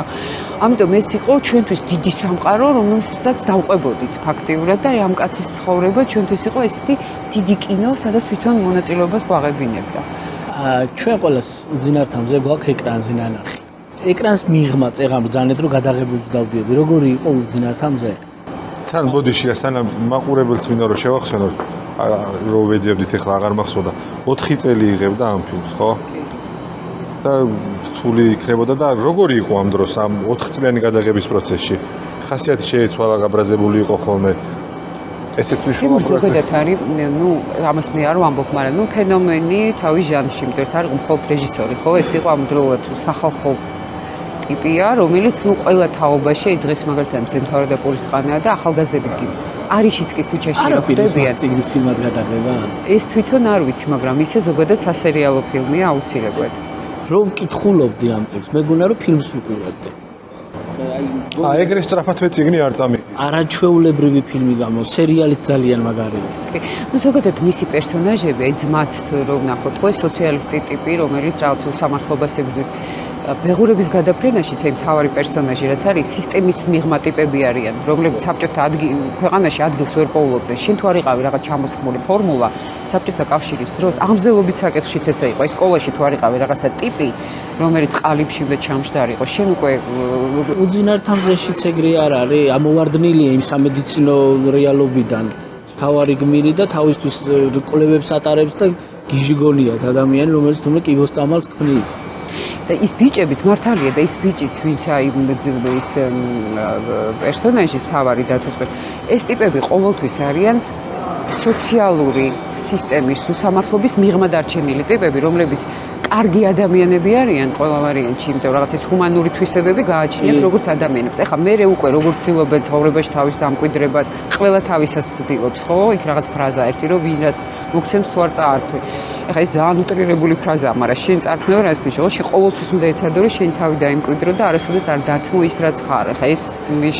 ამიტომ ეს იყო ჩვენთვის დიდი სამყარო, რომელსაც დავყვებოდით ფაქტიურად და ამ კაცის ცხოვრება ჩვენთვის იყო ესეთი დიდი კინო, სადაც თვითონ მონაწილეობას გვაღებინებდა. ჩვენ ყველას უძინართან გვაქვს ეკრანზე ნანახი. ეკრანს მიღმა წეღამ ბრძანეთ რომ გადაღებებს დავდიოდი. როგორი იყო უძინართან მზე? თან ბოდიში სანამ მაყურებელს მინდა რომ შევახსენოთ, რომ ვეძებდით ახლა აღარ მახსოვდა. 4 წელი იღებდა ამ ფილმს, ხო? და რთული იქნებოდა და როგორი იყო ამ დროს ამ 4 წლიანი გადაღების პროცესში? ხასიათი შეიცვალა, გაბრაზებული იყო ხოლმე. ესეთ მნიშვნელოვანი ზოგადად არის, ამას მე არ ვამბობ, მაგრამ ფენომენი თავის ჟანრში, იმიტომ რომ არის მხოლოდ რეჟისორი, ხო? ეს იყო ამდროულად სახალხო ტიპია, რომელიც ყველა თაობაში დღეს მაგალითად მზემთავრდა პოლისყანაა და ახალგაზრდები კი არიშიც კი ქუჩაში რო ხდებიან ციგნის ფილმად გადაღებას. ეს თვითონ არ ვიცი, მაგრამ ისე ზოგადად სასერიალო ფილმია აუცილებლად. რო ვკითხულობდი ამ წიგნს, მეგონა რომ ფილმს ვიყურებდი. ეგრე სწრაფად მე ციგნი არ წამი. არაჩვეულებრივი ფილმი გამო, სერიალიც ძალიან მაგარია. ზოგადად მისი პერსონაჟები, აი ძმაც რომ ნახოთ, ხო სოციალისტი ტიპი, რომელიც რაღაც უსამართლობას ებრძვის. ბეღურების გადაფრენაშიც აი მთავარი პერსონაჟი რაც არის სისტემის მიღმა ტიპები არიან, რომლებიც საბჭოთა ქვეყანაში ადგილს ვერ პოულობდნენ. შენ თუ არ იყავი რაღაც ჩამოსხმული ფორმულა საბჭოთა კავშირის დროს, აღმზელობის საკითხშიც ესე იყო. სკოლაში თუ არ იყავი რაღაცა ტიპი, რომელიც ყალიბში და ჩამშდარი იყო, შენ უკვე უძინართან მზეშიც ეგრე არ არის, ამოვარდნილია იმ სამედიცინო რეალობიდან. თავარი გმირი და თავისთვის კვლევებს ატარებს და გიჟგონიათ ადამიანი, რომელიც თუმცა კიბოსწამალს ქმნის. და ის ბიჭებიც მართალია და ის ბიჭიც ვინც აი ის პერსონაჟის თავარი დათოსპერ ეს ტიპები ყოველთვის არიან სოციალური სისტემის უსამართლობის მიღმა დარჩენილი ტიპები, რომლებიც კარგი ადამიანები არიან ყველა ვარიანტში, იმიტომ რომ რაღაც ეს ჰუმანური თვისებები გააჩნიათ როგორც ადამიანებს. ეხლა მე უკვე როგორც ცდილობენ ცხოვრებაში თავის დამკვიდრებას, ყველა თავისას ცდილობს, ხო? იქ რაღაც ფრაზა ერთი რომ ვინას მოგცემს თუ არ წაართვი. ეხლა ეს ძალიან უტრირებული ფრაზაა, მაგრამ შენ წარქმევა რაც ნიშნავს, შენ ყოველთვის უნდა ეცადო რომ შენ თავი დაიმკვიდრო და არასოდეს არ დათმო ის რაც ხარ. ეხლა ეს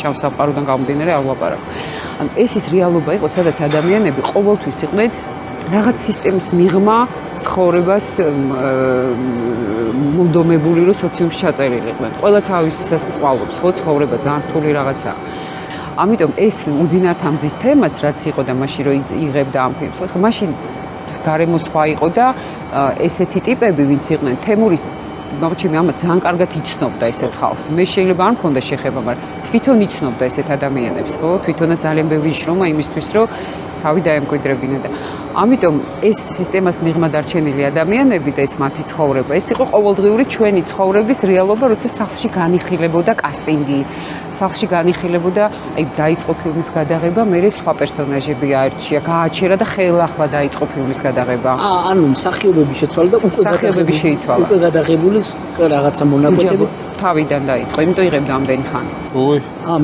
შავ სამყაროდან გამომდინარე არ ვლაპარაკ. ანუ ეს ის რეალობა იყო, სადაც ადამიანები ყოველთვის იყვნენ რაღაც სისტემის მიღმა ცხოვრებას მუდომებული რომ სოციუმში ჩაწერილი იყვნენ. ყველა თავისას წვალობს, ხო, ცხოვრება ძალიან რთული რაღაცაა. ამიტომ ეს უძინართან მზის თემაც რაც იყო და მაშინ რომ იღებდა ამ ფილმს, ხო, მაშინ გარემო სხვა იყო და ესეთი ტიპები ვინც იყვნენ თემურის მაგჩემი ამათ ძალიან კარგად იცნობდა ესეთ ხალხს. მე შეიძლება არ მქონდა შეხება, მაგრამ თვითონ იცნობდა ესეთ ადამიანებს, ხო? თვითონაც ძალიან ბევრი შრომა იმისთვის, რომ თავი დაემკვიდრებინა და ამიტომ ეს სისტემას მიღმა დარჩენილი ადამიანები და ეს მათი ცხოვრება, ეს იყო ყოველდღიური ჩვენი ცხოვრების რეალობა, როცა სახლში განიხილებოდა კასტინგი, სახლში განიხილებოდა, აი დაიწყო ფილმის გადაღება, მერე სხვა პერსონაჟები აერჩია, გააჩერა და ხელახლა დაიწყო ფილმის გადაღება. ანუ მსახიობები შეცვალა და მსახიობები შეიცვალა. უკვე გადაღებული რაღაცა მონაკვეთები თავიდან დაიწყო, იმიტომ იღებდა ამდენი ხანი. ой,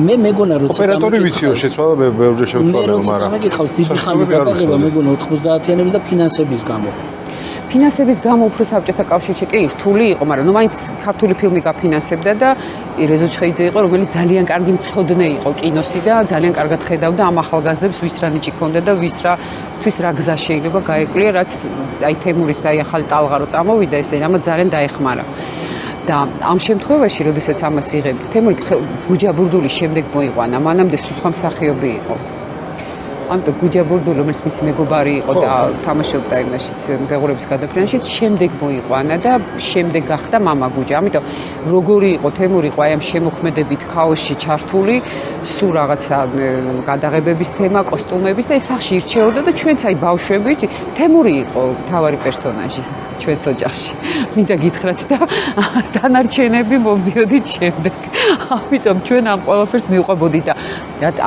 მე მეგონა როცა ოპერატორი ვიციო შეცვალა ბევრჯერ შევცვალე, მაგრამ მე გითხავს დიდი ხანი გადაღება მეგონა 90-იანების და ფინანსების გამო. ფინანსების გამო უფრო საბჭოთა კავშირში კი რთული იყო, მაგრამ ნუ მაინც ქართული ფილმი გაფინანსებდა და რეზო ჩხეიძე იყო, რომელიც ძალიან კარგი მცოდნე იყო კინოსი და ძალიან კარგად ხედავდა ამ ახალგაზრდებს, ვის რა ნიჭი ქონდა და ვისთვის რა გზა შეიძლება გაეკვლიე, რაც აი თემურის აი ახალი ტალღა რო წამოვიდა, ესე ამათ ძალიან დაეხმარა. და ამ შემთხვევაში, როდესაც ამას იღებდი, თემური გუჯაბურდულის შემდეგ მოიყვანა, მანამდე სხვა მსახიობი იყო. ამიტომ გუჯაბურდული, რომელიც მისი მეგობარი იყო და თამაშობდა იმაშიც ბეღურების გადაფრენაშიც, შემდეგ მოიყვანა და შემდეგ გახდა მამა გუჯა. ამიტომ როგორი იყო თემური, ყო აი ამ შემოქმედებით ქაოსში ჩართული, სულ რაღაცა გადაღებების თემა, კოსტუმების და ეს სახში ირჩეოდა და ჩვენც აი ბავშვებით თემური იყო მთავარი პერსონაჟი. ჩვენს ოჯახში. მინდა გითხრათ და დანარჩენები მოვდიოდით შემდეგ. ამიტომ ჩვენ ამ ყველაფერს მივყვებოდით და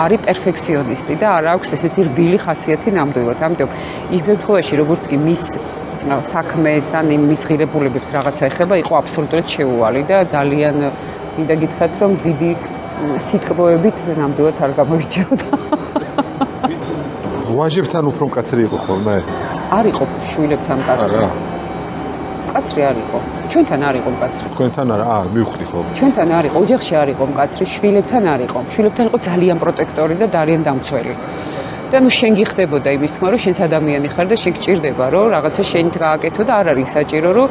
არის პერფექციონისტი და არ აქვს ესეთი რბილი ხასიათი ნამდვილად. ამიტომ იმ შემთხვევაში როგორც კი მის საქმეს ან მის ღირებულებებს რაღაცა ეხება, იყო აბსოლუტურად შეუვალი და ძალიან მინდა გითხრათ, რომ დიდი სიტყვებით ნამდვილად არ გამოირჩეოდა. ვაჟებთან უფრო მკაცრი იყო ხოლმე? არ იყო შვილებთან მკაცრი. არა. მკაცრი არ იყო. ჩვენთან არ იყო მკაცრი. თქვენთან არა? მივხვდი ხო? ჩვენთან არ იყო, ოჯახში არ იყო მკაცრი, შვილებთან არ იყო. შვილებთან იყო ძალიან პროტექტორი და ძალიან დამცველი. და ნუ შენ გიხდებოდა იმის თქმა, რომ შენც ადამიანი ხარ და შენ გჭირდება, რომ რაღაცა შენით გააკეთო და არ არის საჭირო, რომ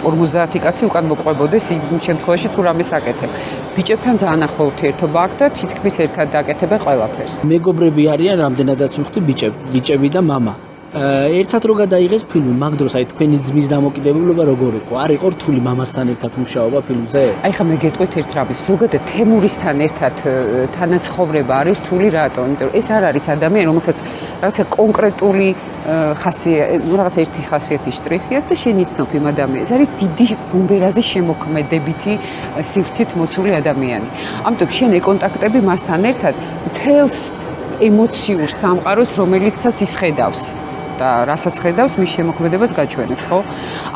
50 კაცი უკან მოყვებოდეს იმ შემთხვევაში თუ რამეს აკეთებ. ბიჭებთან ძალიან ახლო ურთიერთობა აქვს და თითქმის ერთად დააკეთებენ ყველაფერს. მეგობრები არიან რამდენადაც მივხვდი ბიჭები და мама. ერთად რო გადაიღეს ფილმი, მაგ დროს აი თქვენი ძმის დამოკიდებულება როგორ იყო? არ იყო რთული მამასთან ერთად მუშაობა ფილმზე? აი ხა მე გეტყვით ერთ რამეს, ზოგადად თემურისთან ერთად თანაცხოვრება არის რთული რატო? იმიტომ რომ ეს არ არის ადამიანი, რომელსაც რაღაცა კონკრეტული რაღაცა ერთი ხასიათი შტრიხი აქვს და შენ იცნობ იმ ადამიანს. ეს არის დიდი ბუმბერაზის შემოქმედებითი სივრცით მოცული ადამიანი. ამიტომ შენ ეკონტაქტები მასთან ერთად მთელს ემოციურ სამყაროს, რომელიცაც ის ხედავს. და რასაც ხედავს, მის შემოქმედებას გაჩვენებს, ხო?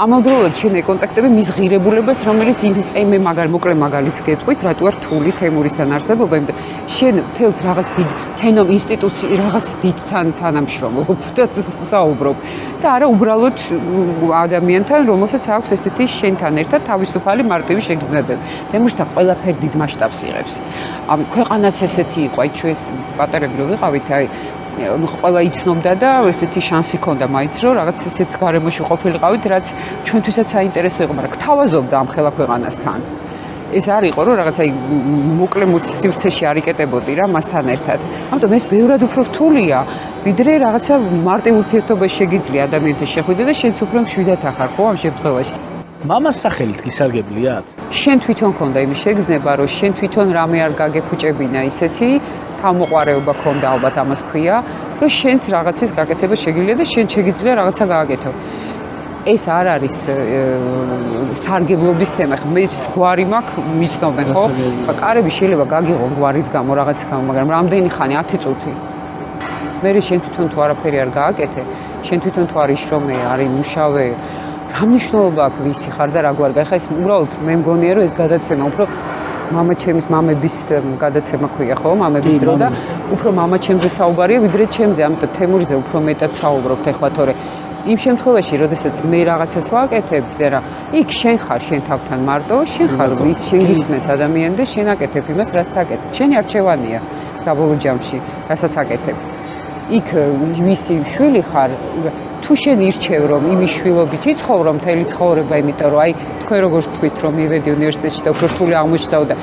ამავდროულად შენ ეკონტაქტები მის ღირებულებას, რომელიც მე მოკლე მაგალითს გეტყვით, რატო არ რთული თემურისთან არსებობა, იმიტომ შენ მთელს რაღაც დიდ ინსტიტუცი რაღაც დიდთან თანამშრომლობ და საუბრობ და არა უბრალოდ ადამიანთან, რომელსაც აქვს ესეთი შენთან ერთად თავისუფალი მარტივი შეგრძნებები. თემურისთან ყველაფერი დიდ მასშტაბს იღებს. ქვეყანაც ესეთი იყო, აი ჩვენს პატარები რო ვიყავით, აი ყველა იცნობდა და ესეთი შანსი ჰქონდა მაინც რომ რაღაც ესეთ გარემოში ყოფილიყავით, რაც ჩვენთვისაც საინტერესო იყო, მაგრამ გთავაზობდა ამ ხელა ქვეყანასთან. ეს არ იყო რომ რაღაც აი მოკლე სივრცეში არ იკეტებოდი რა მასთან ერთად. ამიტომ ეს ბევრად უფრო რთულია, ვიდრე რაღაცა მარტივ ურთიერთობაში შეგიძლია ადამიანთან შეხვიდე და შენც უფრო მშვიდად ახარ, ხო ამ შემთხვევაში. მამას სახელით გისარგებლიათ? შენ თვითონ ქონდა იმის შეგრძნება, რომ შენ თვითონ რამე არ გაგეფუჭებინა ისეთი თავმოყარეობა ქონდა ალბათ ამას ქვია, რომ შენც რაღაცის გაკეთება შეგიძლია და შენ შეგიძლია რაღაცა გააკეთო. ეს არ არის სარგებლობის თემა. მეც გვარი მაქვს, მიცნობენ ხო? კარები შეიძლება გაგიღონ გვარის გამო, რაღაც გამო, მაგრამ რამდენი ხანი 10 წუთი. მე შენ თვითონ თუ არაფერი არ გააკეთე, შენ თვითონ თუ არ იშრომე, არ იმუშავე, რა მნიშვნელობა აქვს ვისი ხარ და რა გვარი. ხა ეს უბრალოდ მე მგონია რომ ეს გადაცემა უფრო მამაჩემის მამების გადაცემა ქვია ხო მამების დრო და უფრო მამაჩემზე საუბარია ვიდრე ჩემზე, ამიტომ თემურიზე უფრო მეტად საუბრობთ ახლა თორე იმ შემთხვევაში, როდესაც მე რაღაცას ვაკეთებ და რა, იქ შენ ხარ შენ თავთან მარტო, შენ ხარ ის შენ გისმენს ადამიანი და შენ აკეთებ იმას, რასაც აკეთებ. შენი არჩევანია საბოლოო ჯამში, რასაც აკეთებ. იქ ვისი შვილი ხარ, თუ შენ ირჩევ რომ იმის შვილობით იცხოვრო მთელი ცხოვრება, იმიტომ რომ აი თქვენ როგორც თქვით რომ მივედი უნივერსიტეტში და უფრო რთული აღმოჩნდა და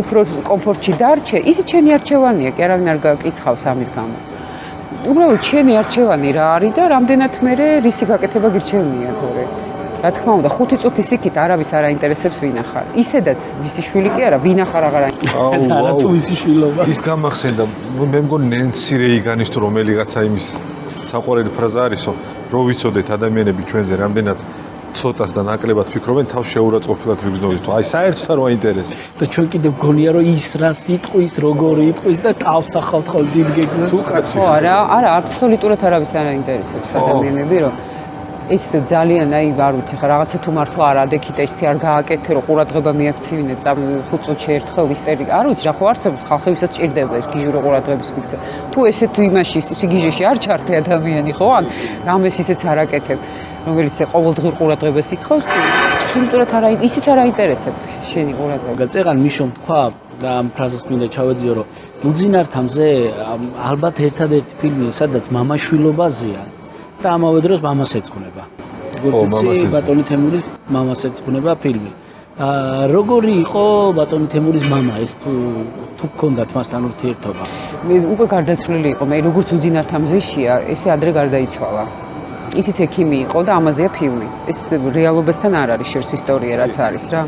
უფრო კომფორტში დარჩე, ისიც შენი არჩევანია, კი არავინ არ გაკიცხავს ამის გამო. უბრალოდ შენი არჩევანი რა არის და რამდენად მე რისი გაკეთება გირჩევნია თორე. რა თქმა უნდა, 5 წუთის იქით არავის არ აინტერესებს ვინ ახარ. ისედაც ვისი შვილი კი არა, ვინ ახარ აღარ აინტერესებს. არა თუ ვისი შვილობა. ის გამახსენდა, მე მგონი ნენსი რეიგანის თუ რომელიღაცა იმის საყვარელი ფრაზა არისო, რო ვიცოდეთ ადამიანები ჩვენზე რამდენად ცოტას და ნაკლებად ფიქრობენ, თავს შეურაცხყოფილად ვიგრძნობთ. აი საერთოდ არ მაინტერესებს. და ჩვენ კიდევ გონია რომ ის რას იტყვის, როგორი იტყვის და თავს ახალთ ხოლმე დიდ გეგმას. თუ კაცი. ხო, არა, აბსოლუტურად არავის არ აინტერესებს ადამიანები, რომ ეს ძალიან აი არ ვიცი ხა რაღაცა თუ მართლა არ ადექით ესეთი არ გააკეთე რომ ყურადღება მიაქცივინე 5 წუთში ერთხელ ისტერიკა არ ვიცი რა ხო არსებობს ხალხი ვისაც ჭირდება ეს გიჟურო ყურადღების მიქცევა თუ ესეთ იმაში სიგიჟეში არ ჩართე ადამიანი ხო ან რამეს ისეც არ აკეთებ რომელიც ყოველდღიურ ყურადღებას იქხავს აბსოლუტურად არა ისიც არ აინტერესებთ შენი ყურადღება გაწეღან მიშომ თქვა და ამ ფრაზას მინდა ჩავეძიო რომ უძინართამზე ალბათ ერთადერთი ფილმია სადაც მამაშვილობაზეა და ამავე დროს მამას ეძღვნება. გუცი ბატონი თემურის მამას ეძღვნება ფილმი. როგორი იყო ბატონი თემურის მამა ეს თუ გქონდათ მასთან ურთიერთობა? მე უკვე გარდაცვლილი იყო, მე როგორც უძინართამზეშია, ესე ადრე გარდაიცვალა. ისიც ექიმი იყო და ამაზეა ფილმი. ეს რეალობასთან არ არის შერს ისტორია რაც არის რა.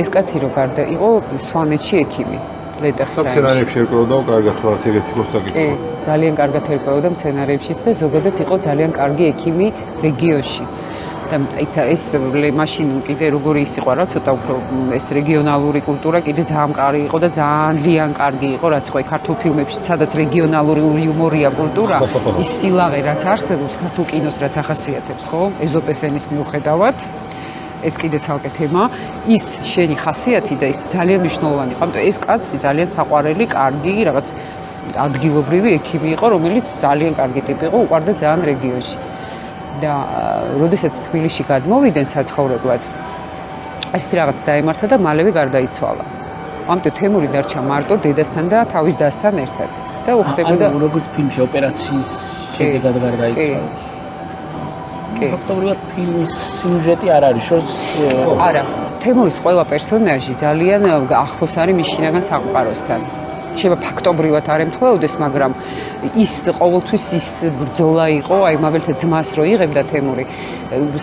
ეს კაცი რო გარდა იყო სვანეთში ექიმი. სცენარებში ერკვეოდა კარგად რაღაც ეგეთი მოსტაკითხვა. ძალიან კარგად ერკვეოდა სცენარებშიც და ზოგადად იყო ძალიან კარგი ექიმი რეგიონში. და ეს მაშინ კიდე როგორი ის იყო რა ცოტა უფრო ეს რეგიონალური კულტურა კიდე ძალიან კარგი იყო და ძალიან კარგი იყო რაც ხო ქართულ ფილმებში სადაც რეგიონალური იუმორია კულტურა ის სილაღე რაც არსებობს ქართულ კინოს რაც ახასიათებს ხო ეზოპეს ენის მიუხედავად ეს კიდე ცალკე თემა ის შენი ხასიათი და ის ძალიან მნიშვნელოვანი იყო ამიტომ ეს კაცი ძალიან საყვარელი კარგი რაღაც ადგილობრივი ექიმი იყო რომელიც ძალიან კარგი ტიპი იყო უყვარდა ძალიან რეგიონში და როდესაც თბილისში გადმოვიდნენ საცხოვრებლად ესეთი რაღაც დაემართა და მალევე გარდაიცვალა. ამიტომ თემური დარჩა მარტო დედასთან და თავის დასთან ერთად და უხდებოდა როგორც ფილმში ოპერაციის შედეგად გარდაიცვალა. ფაქტობრივად ფილმის სიუჟეტი არ არის შორს არა თემურის ყველა პერსონაჟი ძალიან ახლოს არის მის შინაგან საყვაროსთან შეიძლება ფაქტობრივად არ ემთხვეოდეს მაგრამ ის ყოველთვის ის ბრძოლა იყო აი მაგალითად ძმას რო იღებდა თემური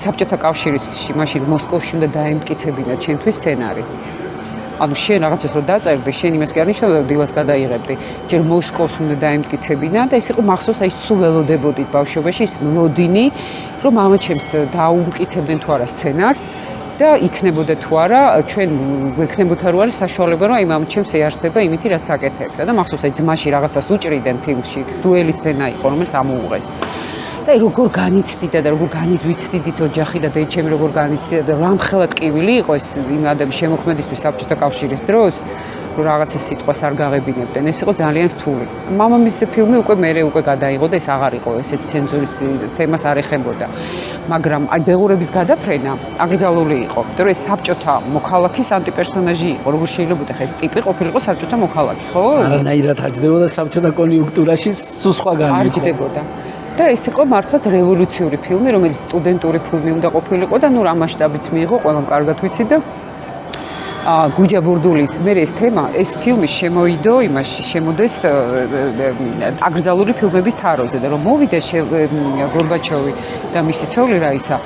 საბჭოთა კავშირში მაშინ მოსკოვში უნდა დაემტკიცებინა ჩვენთვის სცენარი ანუ შენ რაღაცას რო დაწერდი შენ იმას კი არ ნიშნავდა დილას გადაიღებდი ჯერ მოსკოვს უნდა დაემტკიცებინა და ეს იყო მახსოვს აი სულ ველოდებოდით ბავშვობაში ის მლოდინი რომ მამაჩემს დაუმტკიცებდნენ თუ არა სცენარს და იქნებოდა თუ არა ჩვენ გვექნებოდა რო არის საშუალება რომ აი მამაჩემს ეარსება იმითი რაც აკეთებდა და მახსოვს აი ძმაში რაღაცას უჭრიდნენ ფილმში დუელის სცენა იყო რომელიც ამოუღეს და როგორ განიცდიდა და როგორ განიზვიცდით ოჯახი და დედჩემი როგორ განიცდიდა და რამხელა ტკივილი იყო ეს იმ ადამიანის შემოქმედისთვის საბჭოთა კავშირის დროს რომ რაღაცის სიტყვას არ გაღებინებდნენ ეს იყო ძალიან რთული მამამისის ფილმი უკვე გადაიღო და ეს აღარ იყო ესეთი ცენზურის თემას არ ეხებოდა მაგრამ აი ბეღურების გადაფრენა აკრძალული იყო იმიტომ რომ ეს საბჭოთა მოქალაქის ანტიპერსონაჟი იყო როგორ შეიძლება ხა ეს ტიპი ყოფილიყო საბჭოთა მოქალაქი ხო არანაირად აჯდებოდა საბჭოთა კონიუნქტურაში სულ სხვაგან არ ჯდებოდა და ეს იყო მართლაც რევოლუციური ფილმი, რომელიც სტუდენტური ფილმი უნდა ყოფილიყო და ნუ რა მასშტაბიც მიიღო, ყველამ კარგად ვიცი და გუჯა ბურდულის მე ეს თემა, ეს ფილმი შემოიდო იმაში, შემოდეს აკრძალული ფილმების თაროზე და რომ მოვიდა გორბაჩოვი და მისი ცოლი რაისა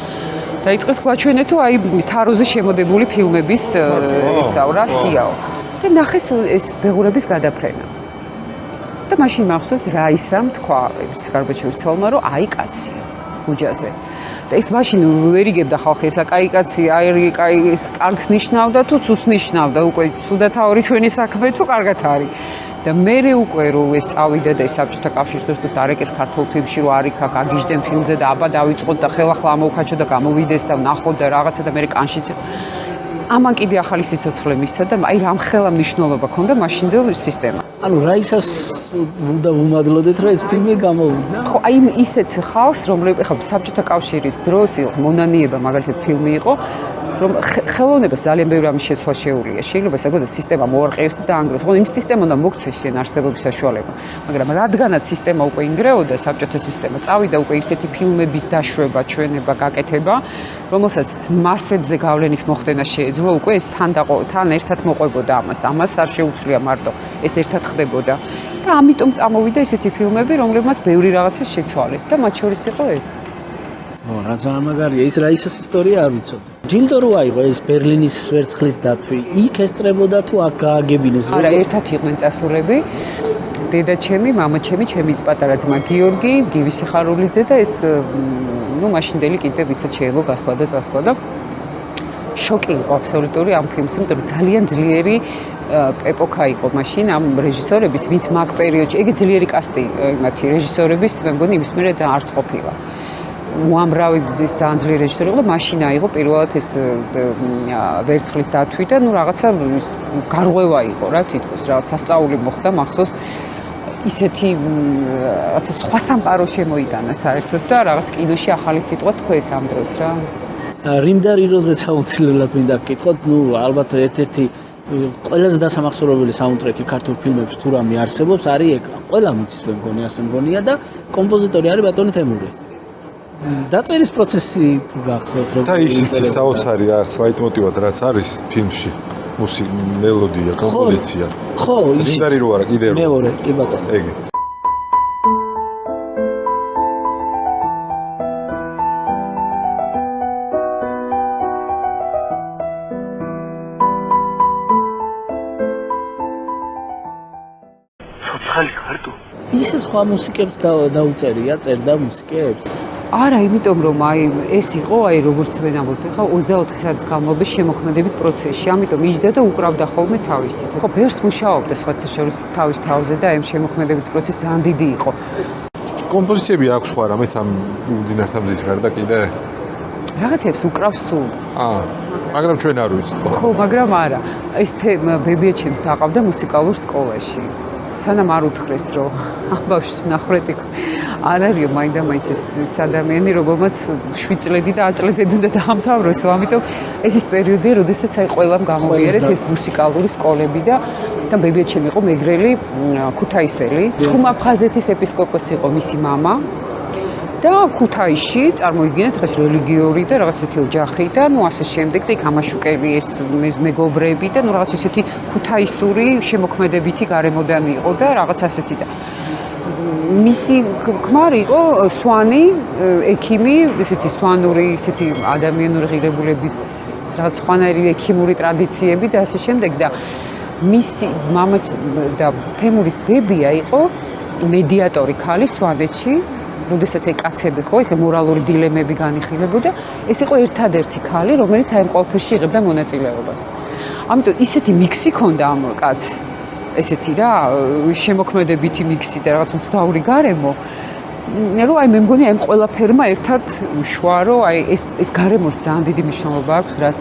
დაიწყეს გვაჩვენე თუ აი თაროზე შემოდებული ფილმების ესავრა სიაო და ნახეს ეს ბეღურების გადაფრენა და მაშინ მახსოვს რაისამ თქვა გორბაჩოვის ცოლმა რომ აი კაცი გუჯაზე და ის მაშინ ვერ იგებდა ხალხი ესა კაი კაცი აი კაი ეს კარგს ნიშნავდა თუ ცუს ნიშნავდა უკვე სუდათავარი ჩვენი საქმე თუ კარგად არის და მე უკვე რომ ეს წავიდა და ეს საბჭოთა კავშირის დროს თუ დარეკეს ქართულ ფილმში რომ არის აქ აგიჟდენ ფილმზე და აბა დავიწყოთ და ხელახლა ამოვხაჩო და გამოვიდეს და ვნახოთ და რაღაცა და მე კანშიც ამან კიდე ახალი სიცოცხლე მისცა და აი რამხელა მნიშვნელობა ქონდა მაშინდელ სისტემას. ანუ რაისას უნდა ვუმადლოდეთ რა ეს ფილმი გამოვიდა. ხო, აი ისეთ ხალხს, რომლებიც ხო საბჭოთა კავშირის დროს მონანიება მაგალითად ფილმი იყო, რომ ხელოვნებას ძალიან ბევრი ამის შეცვლა შეუძლია. შეიძლება საკუთარ სისტემა მოარყიოს და დაანგროს. ხო, იმ სისტემამ უნდა მოქცეს შენ არსებობის საშუალება. მაგრამ რადგანაც სისტემა უკვე ინგრეოდა, საბჭოთა სისტემა, წავიდა უკვე ისეთი ფილმების დაშვება, ჩვენება, გაკეთება, რომელსაც მასებზე გავლენის მოხდენა შეეძლო, უკვე ეს თან ერთად მოყვებოდა ამას. ამას არ შეუძლია მარტო, ეს ერთად ხდებოდა. და ამიტომ წამოვიდა ესეთი ფილმები, რომლებმაც ბევრი რაღაცა შეცვალეს და მათ შორის იყო ეს. რა ძალიან მაგარია ის რაისას ისტორია არ ვიცოდი. ჯილდო რო აიღო ეს ბერლინის ვერცხლის დათვი, იქ ესწრებოდა თუ აქ გააგებინეს? არა, ერთად იყვნენ წასულები. დედაჩემი, მამაჩემი, ჩემი პატარა ძმა გიორგი, გივი სიხარულიძე და ეს ნუ მაშინდელი კიდე ვისაც შეიძლება გასვლა და წასვლა და შოკი იყო აბსოლუტური ამ ფილმს, იმიტომ რომ ძალიან ძლიერი ეპოქა იყო მაშინ ამ რეჟისორების, ვინც მაგ პერიოდში, ეგ ძლიერი კასტი მათი რეჟისორების, მე მგონი იმის მერე ძალიან არც ყოფილა. უამრავი ძალიან ძლიერი რეჟისორი იყო და მაშინ აიღო პირველად ეს ვერცხლის დათვი და ნუ რაღაცა გარღვევა იყო რა თითქოს რაღაც სასწაული მოხდა მახსოვს ისეთი რაღაცა სხვა სამყარო შემოიტანა საერთოდ და რაღაც კინოში ახალი სიტყვა თქვეს ამ დროს რა რიმდა რიროზეც აუცილებლად მინდა გკითხოთ ნუ ალბათ ერთ-ერთი ყველაზე დასამახსოვრებელი საუნდტრეკი ქართულ ფილმებში თუ რამე არსებობს არის ეგ ყველა მიცის მე მგონი ასე მგონია და კომპოზიტორი არის ბატონი თემური დაწერის პროცესი თუ გახსოვთ რომ და ისიც საოცარი რაღაც ლაიტმოტივად რაც არის ფილმში მელოდია კომპოზიცია ხო ისიც რიმდარი რო არა კიდე მეორე კი ბატონო ეგეც ისე სხვა მუსიკებს დაუწერია წერდა მუსიკებს არა, იმიტომ რომ ეს იყო, როგორც ვენამბობთ, ხა 24 საათის განმავლობაში შემოქმედებით პროცესში, ამიტომ იჯდა და უკრავდა ხოლმე თავისით. ხო, ბევრს მუშაობდა სხვათა შორის თავის თავზე და ამ შემოქმედებით პროცესი ძალიან დიდი იყო. კომპოზიციები აქვს სხვა რამეც ამ უძინართა მზის გარდა კიდე? რაღაცებს უკრავს სულ. მაგრამ ჩვენ არ ვიცით ხო? ხო, მაგრამ არა. ეს ბებია ჩემს დაყავდა მუსიკალურ სკოლაში. სანამ არ უთხრეს, რომ ამ ბავშვს ნახრეტი არ არის მაინდა-მაინც ეს ადამიანი, რომელმაც 7 წლები და 10 წლები უნდა დაამთავროს, ამიტომ ეს ის პერიოდია, როდესაც ყველამ გამოვიარეთ ეს მუსიკალური სკოლები და ბებია ჩემი იყო მეგრელი ქუთაისელი. ცხუმაფხაზეთის ეპისკოპოსი იყო მისი მამა. და ქუთაისში წარმოიდგინეთ ეს რელიგიური და რაღაც ისეთი ოჯახი და ასე შემდეგ და იქ ამაშუკელი ეს მეგობრები და რაღაც ისეთი ქუთაისური შემოქმედებითი გარემოდანი იყო და რაღაც ასეთი და მისი ქმარი იყო სვანი, ექიმი, ესეთი სვანური, ესეთი ადამიანური ღირებულებით რაღაც სხვანაირი ექიმური ტრადიციები და ასე შემდეგ და მისი მამა და თემურის ბებია იყო მედიატორი ქალი სვანეთში. როდესაც ეს კაცები ხო, იქ მორალური დილემები განიხილებოდა, ეს იყო ერთადერთი ქალი, რომელიც აი ამ ყველაფერში იღებდა მონაწილეობას. ამიტომ ისეთი მიქსი ქონდა ამ კაცს, ესეთი რა, შემოქმედებითი მიქსი და რაღაც უცნაური გარემო, რომ აი მე მგონი აი ამ ყველაფერმა ერთად უშვა, რომ აი ეს გარემოს ძალიან დიდი მნიშვნელობა აქვს, რას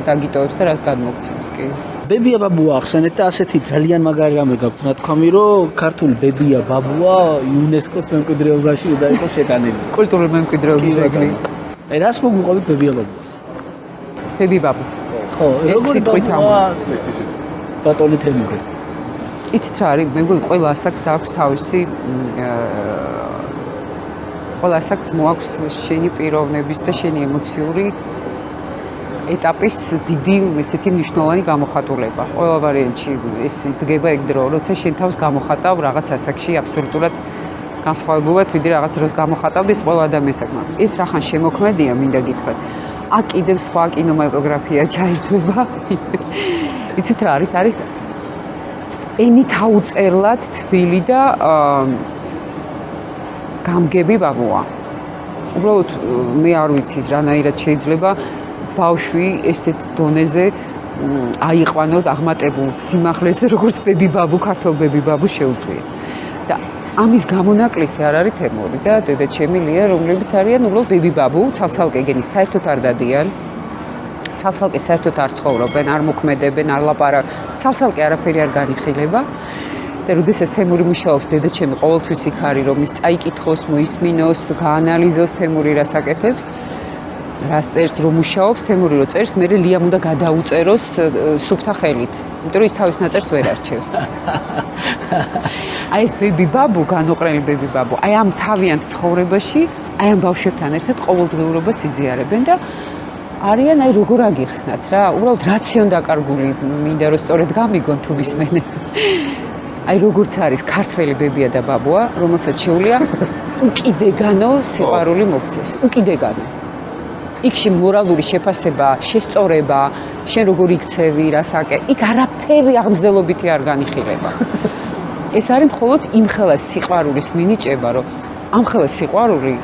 დაგიტოვებს და რას გადმოგცემს კი. ბებია ბაბუა ახსენეთ და ასეთი ძალიან მაგარი რამე გაქვთ ნათქვამი, რომ ქართული ბებია ბაბუა იუნესკოს მემკვიდრეობაში უნდა იყოს შეტანილი. კულტურული მემკვიდრეობის ძეგლი. აი რას მოგუყავით ბებია ბაბუას? ბები ბაბუ. ხო, როგორი ბაბუა ბატონი თემური. იცით რა არის, მე მგონი ყველა ასაკს აქვს თავისი ყველა ასაკს მოაქვს შენი პიროვნების და შენი ემოციური ეტაპის დიდი ესეთი მნიშვნელოვანი გამოხატულება. ყველა ვარიანტში ეს დგება ეგ დრო, როცა შენ თავს გამოხატავ რაღაც ასაკში აბსოლუტურად განსხვავებულად, ვიდრე რაღაც დროს გამოხატავდი ეს ყველა ადამიანს აქვს. ეს რახან შემოქმედია, მინდა გითხრათ. აქ კიდევ სხვა კინემატოგრაფია ჩაირთვება. იცით რა არის? არის ენით აუწერლად თბილი და გამგები ბაბუა. უბრალოდ მე არ ვიცი რანაირად შეიძლება ბავშვი ესეთ დონეზე აიყვანოთ აღმატებულ სიმაღლეზე, როგორც ბები ბაბუ, ქართულ ბები ბაბუ შეუძლია. და ამის გამონაკლისი არ არის თემური და დედა ჩემი ლია, რომლებიც არიან უბრალოდ ბები ბაბუ, ცალ-ცალკე გენი საერთოდ არ დადიან. ცალ-ცალკე საერთოდ არ ცხოვრობენ, არ მოქმედებენ, არ ლაპარაკ, ცალ-ცალკე არაფერი არ განიხილება. და როდესაც თემური მუშაობს, დედა ჩემი ყოველთვის იქ არის, რომ ის წაიკითხოს, მოისმინოს, გაანალიზოს თემური რას აკეთებს. რას წერს, რომ მუშაობს, თემური რო წერს, მე ლიამ უნდა გადაუწეროს სუფთა ხელით, იმიტომ რომ ის თავის ნაწერს ვერ არჩევს. აი ეს ბები ბაბუ, განუყრელი ბები ბაბუ, აი ამ თავიანთ ცხოვრებაში, აი ამ ბავშვებთან ერთად ყოველდღიურობას იზიარებენ და არიან აი როგორ აგიხსნათ რა, უბრალოდ რაციონ დაკარგული, მინდა რომ სწორედ გამიგონ თუ ისმენენ. აი როგორც არის ქართველი ბებია და ბაბუა, რომელსაც შეუძლია უკიდეგანო სიყვარული მოგცეს, უკიდეგანო. იქში მორალური შეფასება, შესწორება, შენ როგორ იქცევი, რას აკე, იქ არაფერი აღმზრდელობითი არ განიხილება. ეს არის მხოლოდ იმხელა სიყვარულის მინიჭება, რომ ამხელა სიყვარული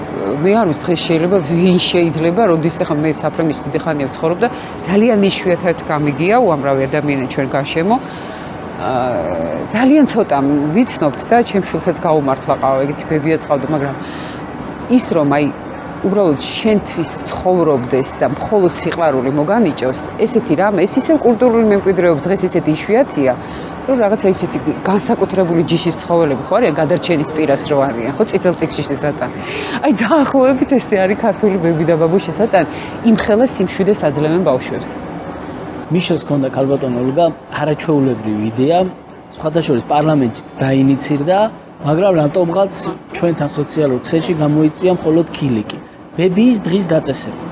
მე არ ვიცი დღეს შეიძლება ვინ შეიძლება, როდის ახლა მე საფრანგეთში დიდი ხანია ვცხოვრობ და ძალიან იშვიათად გამიგია უამრავი ადამიანი ჩვენ გარშემო. ძალიან ცოტა ვიცნობთ და ჩემს შვილსაც გაუმართლა ყავა, ეგეთი ბებია წავდა, მაგრამ ის რომ აი უბრალოდ შენთვის ცხოვრობდეს და მხოლოდ სიყვარული მოგანიჭოს, ესეთი რამე, ეს ისევ კულტურული მემკვიდრეობის დღეს ისეთი იშვიათია, რომ რაღაცა ისეთი განსაკუთრებული ჯიშის ცხოველები ხო არიან, გადარჩენის პირას რო არიან, ხო, წითელ წიგნში შესატანი. აი დაახლოებით ესე არის ქართული ბები და ბაბუ შესატანი, იმხელა სიმშვიდეს აძლევენ ბავშვებს. მიშოს ქონდა ქალბატონ ოლგა არაჩვეულებრივი იდეა, სხვადასხვა პარლამენტშიც დაინიცირდა, მაგრამ რატომღაც ჩვენთან სოციალურ ქსელში გამოიწვია მხოლოდ ქილიკი. ბებიის დღის დაწესება.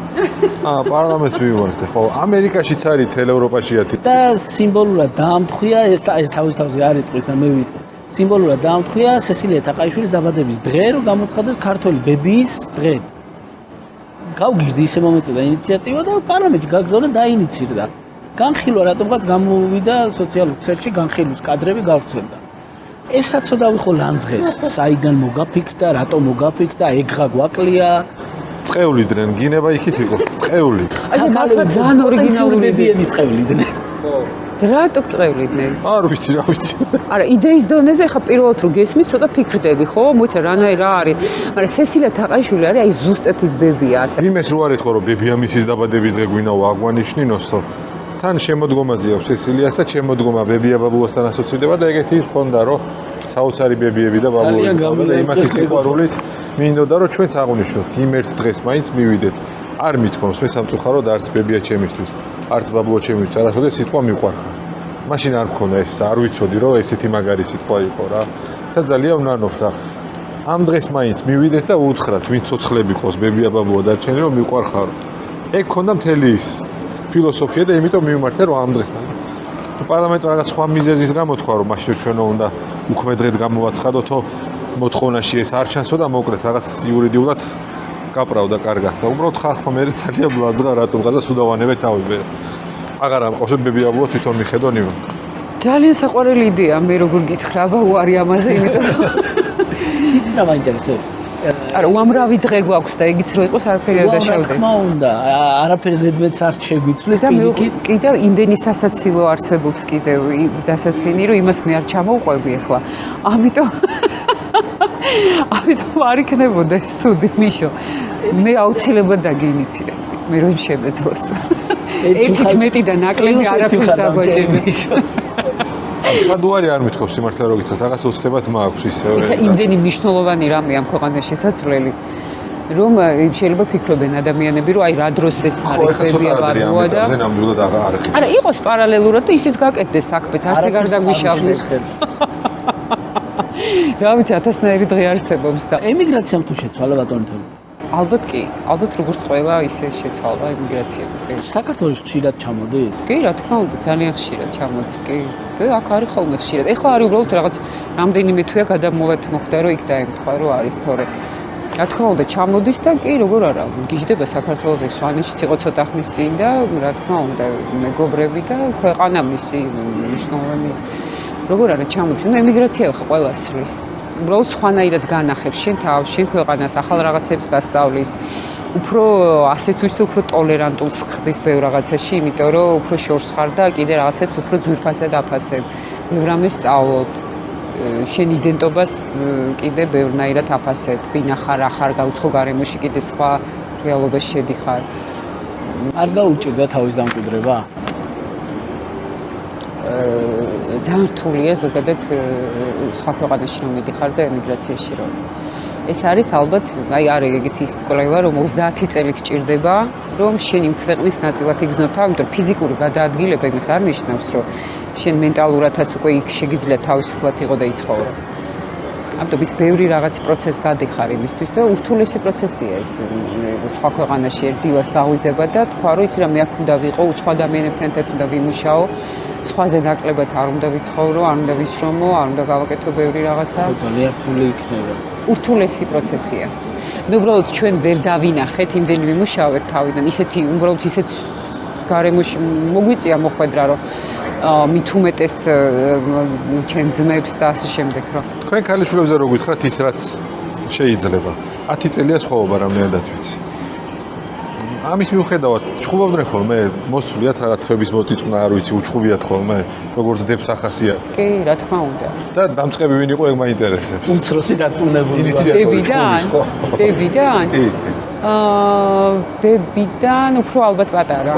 პარლამენტს მივიმართ, ხო, ამერიკაშიც არის, თელ ევროპაშია. და სიმბოლურად დაამტხვია, ეს თავის-თავზე არ იტყვის და მე ვიტყვი. სიმბოლურად დაამტხვია სესილია თაყაიშვილის დაბადების დღე, რომ გამოცხადდეს ქართული ბებიის დღე. გავგიჟდი ისე მომეწოდა ინიციატივა და პარლამენტში გაგზავნა დაინიცირდა. განხილვა რატომღაც გამოვიდა სოციალურ ქსელში, განხილვის კადრები გავრცელდა. ეს საწოდავი ხო ლანძღეს, საიდან მოგაფიქრდა, რატომ მოგაფიქრდა, ეგღა გვაკლია. წეულიდნენ, გინება იქით იყო, წეული. აი მართლა ძალიან ორიგინალური ბებიები წევლიდნენ. რატო წევლიდნენ? არ ვიცი, რა ვიცი. არა, იდეის დონეზე ხა პირველად რო გესმის, ცოტა ფიქრდები, ხო? მოიცა რა არის, მაგრამ სესილია თაყაიშვილი არის, აი ზუსტად ის ბებია ასე. იმეს რო არ ეთქვა, რომ ბებია მისის დაბადების დღე გვინაო აგვანიშნინოსო. თან შემოდგომაზე აქვს სესილიასაც, შემოდგომა ბებია ბაბუასთან ასოცირდება და ეგეთი ის ჰქონდა, რომ საოცარი ბებიები და ბაბუები და იმათი სიყვარულით მინდოდა, რომ ჩვენც აღვნიშნოთ იმ ერთ დღეს მაინც მივიდეთ. არ მithქვამს მე სამწუხაროდ არც ბებია ჩემისთვის, არც ბაბუა ჩემთვის, არასოდეს სიტყვა მიყვარხარ. მაშინ არ მქონდა ეს, არ ვიცოდი, რომ ესეთი მაგარი სიტყვა იყო რა. და ძალიან ვნანობ და ამ დღეს მაინც მივიდეთ და უთხრათ, ვინ ცოცხლები ყავს, ბებია ბაბუა დარჩენილი, რომ მიყვარხარო. ეგ ქონდა მთელი ის ფილოსოფია და იმიტომ მივმართე, რომ ამ დღეს პარლამენტმა რაღაც სხვა მიზეზის გამო თქვა, რომ მაშინ ჩვენო უნდა უქმე დღედ გამოვაცხადოთო მოთხოვნაში ეს არ ჩანსო და მოკლედ რაღაც იურიდიულად გაправდა კარგად და უბრალოდ ხალხმა მე ძალიან ბლაძღა რატომ გაზა სუდავანებე თავი მე აღარ ამყავს ბებია ბაბუა თვითონ მიხედონ იმ ძალიან საყვარელი იდეა მე როგორ გითხრა აბა უარი ამაზე იმიტომ რომ იცი რა მაინტერესებს არა უამრავი დღე გვაქვს და იგიც რო იყოს არაფერი არ დაშავდე თქმა უნდა არაფერ ზედმეტს არ შეგვიცვლის და მე კიდევ იმდენი სასაცილო არსებობს კიდევ დასაცინი რომ იმას მე არ ჩამოვყვები ახლა ამიტომ არ იქნებოდა ეს ცუდი მიშო მე აუცილებლად დაგინიცირებდი მე რომ შემეძლოს ერთით მეტი და ნაკლები არაფერს დაგვაჭერდი სადუარი არ მithქოს სიმართლე რო გითხრათ რაღაც უცდებად მაქვს ისე იცი იმდენი მნიშვნელოვანი რამე ამ ქვეყანაში შესაძლებელი რომ შეიძლება ფიქრობენ ადამიანები რომ აი რა დროს ეს არის ბებია ბაბუა და ნამდვილად არ ხარ არა იყოს პარალელურად და ისიც გაკეთდეს საქმეც არც ეგ არ დაგვიშავდეს რა ვიცი 1000-ნაირი დღე არსებობს და ემიგრაციამ თუ შეცვალა ბატონთან ალბათ კი ალბათ როგორც ყველა ისე შეცვალა ემიგრაცია საქართველოს ხშირად ჩამოდის კი რა თქმა უნდა ძალიან ხშირად ჩამოდის კი და აქ არის ხოლმე ხშირად ეხლა არის უბრალოდ რაღაც რამდენიმე თვეა გადამოვეთ მოხდა რომ იქ დაემთხვა რომ არის თორე რა თქმა უნდა ჩამოდის და კი როგორ არა გიждდება საქართველოს ეს სვანეთშიც იყო ცოტა ხნის წინ და რა თქმა უნდა მეგობრები და ქვეყანა მისი მნიშვნელოვანი როგორ არა ჩამოდის ნუ ემიგრაცია ხა ყველას ცვლის უბრალოდ სხვანაირად განახებს შენ თავს შენ ქვეყანას ახალ რაღაცებს გასწავლის უფრო ასე თუ ისე უფრო ტოლერანტულს ხდის ბევრ რაღაცაში იმიტომ რომ უფრო შორს ხარ და კიდე რაღაცებს უფრო ძვირფასად აფასებ ბევრ რამეს სწავლობ შენ იდენტობას კიდე ბევრნაირად აფასებ ვინახარ ახარ გაუცხო გარემოში კიდე სხვა რეალობაში შედიხარ არ გაუჭირდა თავის დამკვიდრება ძალიან რთულია ზოგადად სხვა ქვეყანაში რომ მიდიხარ და ემიგრაციაში რომ ეს არის ალბათ აი არის ეგეთი ის კვლევა რომ 30 წელი გჭირდება რომ შენ იმ ქვეყნის ნაწილად იგრძნო თავი იმიტომ ფიზიკური გადაადგილება იმის არ ნიშნავს რომ შენ მენტალურადაც უკვე იქ შეგიძლია თავისუფლად იყო და იცხოვრო ამიტომ ის ბევრი რაღაც პროცესი გადიხარ იმისთვის და ურთულესი პროცესია ეს სხვა ქვეყანაში ერთ დილას გავიძება და თქვა რომ იცი რა მე აქ უნდა ვიყო უცხო ადამიანებთან ერთად უნდა ვიმუშაო სხვაზე ნაკლებად არ უნდა ვიცხოვრო, არ უნდა ვიშრომო, არ უნდა გავაკეთო ბევრი რაღაცა. ძალიან რთული იქნება. ურთულესი პროცესია. მე უბრალოდ ჩვენ ვერ დავინახეთ, იმდენ ვიმუშავეთ თავიდან, ისეთი უბრალოდ ისეთ გარემოში მოგვიწია მოხვედრა, რომ მით უმეტეს ჩვენ ძმებს და ასე შემდეგ, რომ თქვენ ქალიშვილებზე რო გითხრათ ის რაც შეიძლება. 10 წელია სხვაობა რამდენადაც ვიცი. ამის მიუხედავად ჩხუბობდნენ ხოლმე მოსწვლიათ რაღაც თვების მოტიწყნა არ ვიცი უჩხუბიათ ხოლმე როგორც დებს ახასია კი რა თქმა უნდა და დამწყები ვინ იყო ეგ მაინტერესებს უმცროსი დარწმუნებული დებიდან დებიდან უფრო ალბათ პატარა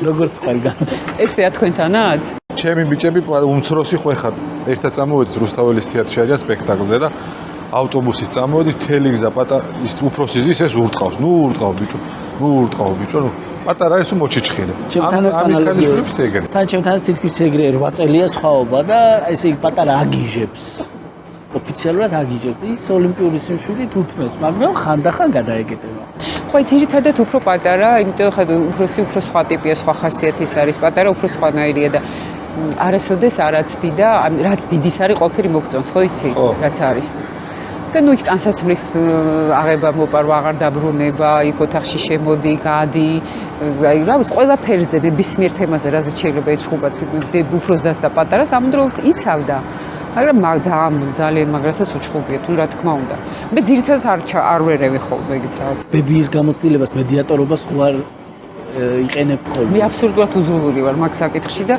როგორც ყველგან ეს რა თქვენთანაც ჩემი ბიჭები უმცროსი ხო ეხა ერთად წამოვედით რუსთაველის თეატრში არის სპექტაკლზე და ავტობუსით წამოვედი მთელი გზა პატარა ის უფროსი ზის ეს ურტყავს ნუ ურტყავ ბიჭო ნუ პატარა ის მოჩიჩხილე ამის ქალიშვილებს ეგრე თან ჩემთანაც თითქმის ეგრე 8 წელია სხვაობა და ესე პატარა აგიჟებს ოფიციალურად აგიჟებს ის ოლიმპიური სიმშვიდე 15 მაგრამ ხანდახან გადაეკეტება ხო ძირითადად უფრო პატარა იმიტომ ხა უფროსი უფრო სხვა ტიპია სხვა ხასიათის არის პატარა უფრო სხვანაირია და არასოდეს არაცდი და რაც დიდის არის ყოფილი მოგწონს ხო იცი რაც არის და ნუ იქ ტანსაცმლის აღება მოპარვა აღარ დაბრუნება იქ ოთახში შემოდი გადი აი რა ვიცი ყველა ფერზე ნებისმიერ თემაზე რაზეც შეიძლება ეჩხუბათ უფროს დას და პატარას ამ დროს იცავდა მაგრამ ძალიან მაგრათაც უჩხუბია თუ რა თქმა უნდა. მე ძირითადად არ ვერევი ხოლმე ეგეთ რაღაც. ბებიის გამოცდილებას მედიატორობას ხوار იყენებთ ხოლმე. მე აბსოლუტურად უზრუნველი ვარ მაგ საკითხში და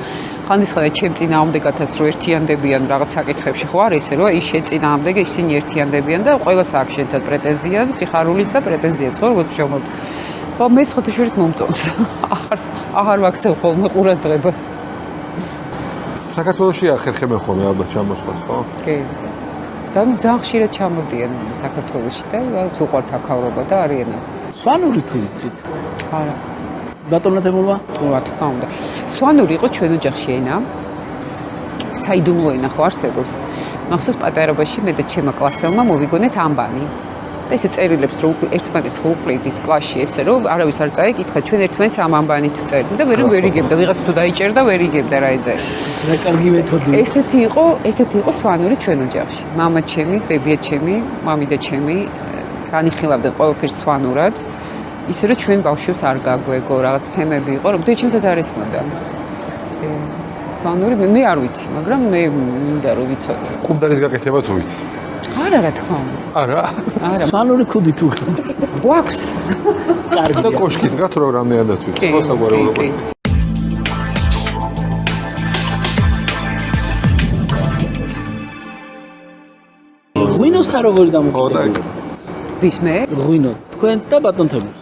ხანდისხანდა ჩემ წინააღმდეგათაც რო ერთიანდებიან რაღაც საკითხებში ხო არის ესე რომ ის შენ წინააღმდეგე ისინი ერთიანდებიან და ყველას აქვს შენთან პრეტენზია, სიხარულის და პრეტენზიაც ხო როგორც შევმოთ. მე სხვათა შორის მომწონს. აღარ ვაქცევ ხოლმე ყურადღებას. საქართველოში ახერხებენ ხოლმე ალბათ ჩამოსვლას, ხო? კი. და ძალიან ხშირად ჩამოდიან საქართველოში და რაც უყვართ აქავრობა და არიან. სვანური თუ იცით? არა. ბატონო თემურმა? რა თქმა უნდა. სვანური იყო ჩვენ ოჯახში ენა. საიდუმლო ენა ხო არსებობს. მახსოვს პატარობაში მე და ჩემმა კლასელმა მოვიგონეთ ამბანი. და ესე წერილებს რომ ერთმანეთს ხო უყლიდით კლასში ესე რომ არავის არ წაიკითხა ჩვენ ერთმანეთს ამ ამბანით ვწერდით და ვერ იგებდა ვიღაც თუ დაიჭერდა ვერ იგებდა რა ეძაის. რა კარგი მეთოდი. ესეთი იყო სვანური ჩვენ ოჯახში. მამა ჩემი, ბებია ჩემი, მამიდა ჩემი განიხილავდნენ ყველაფერს სვანურად. ისე რომ ჩვენ ბავშვებს არ გაგვეგო რაღაც თემები იყო რომ ჩემსაც არ ესმოდა. სვანური მე არ ვიცი, მაგრამ მე მინდა რომ ვიცოდე. კუბდარის გაკეთება თუ ვიცი? არა რა თქმა უნდა. არა. სვანური ქუდი თუ გაქვთ? გვაქვს. კარგი. და კოშკიც გაქვთ რომ რამდენადაც ვიცი. ხო საგვარეულო კოშკიც. ღვინოს თა როგორი ხო და დამოკიდებული? ვის მე? ღვინო თქვენც და ბატონ თემურს.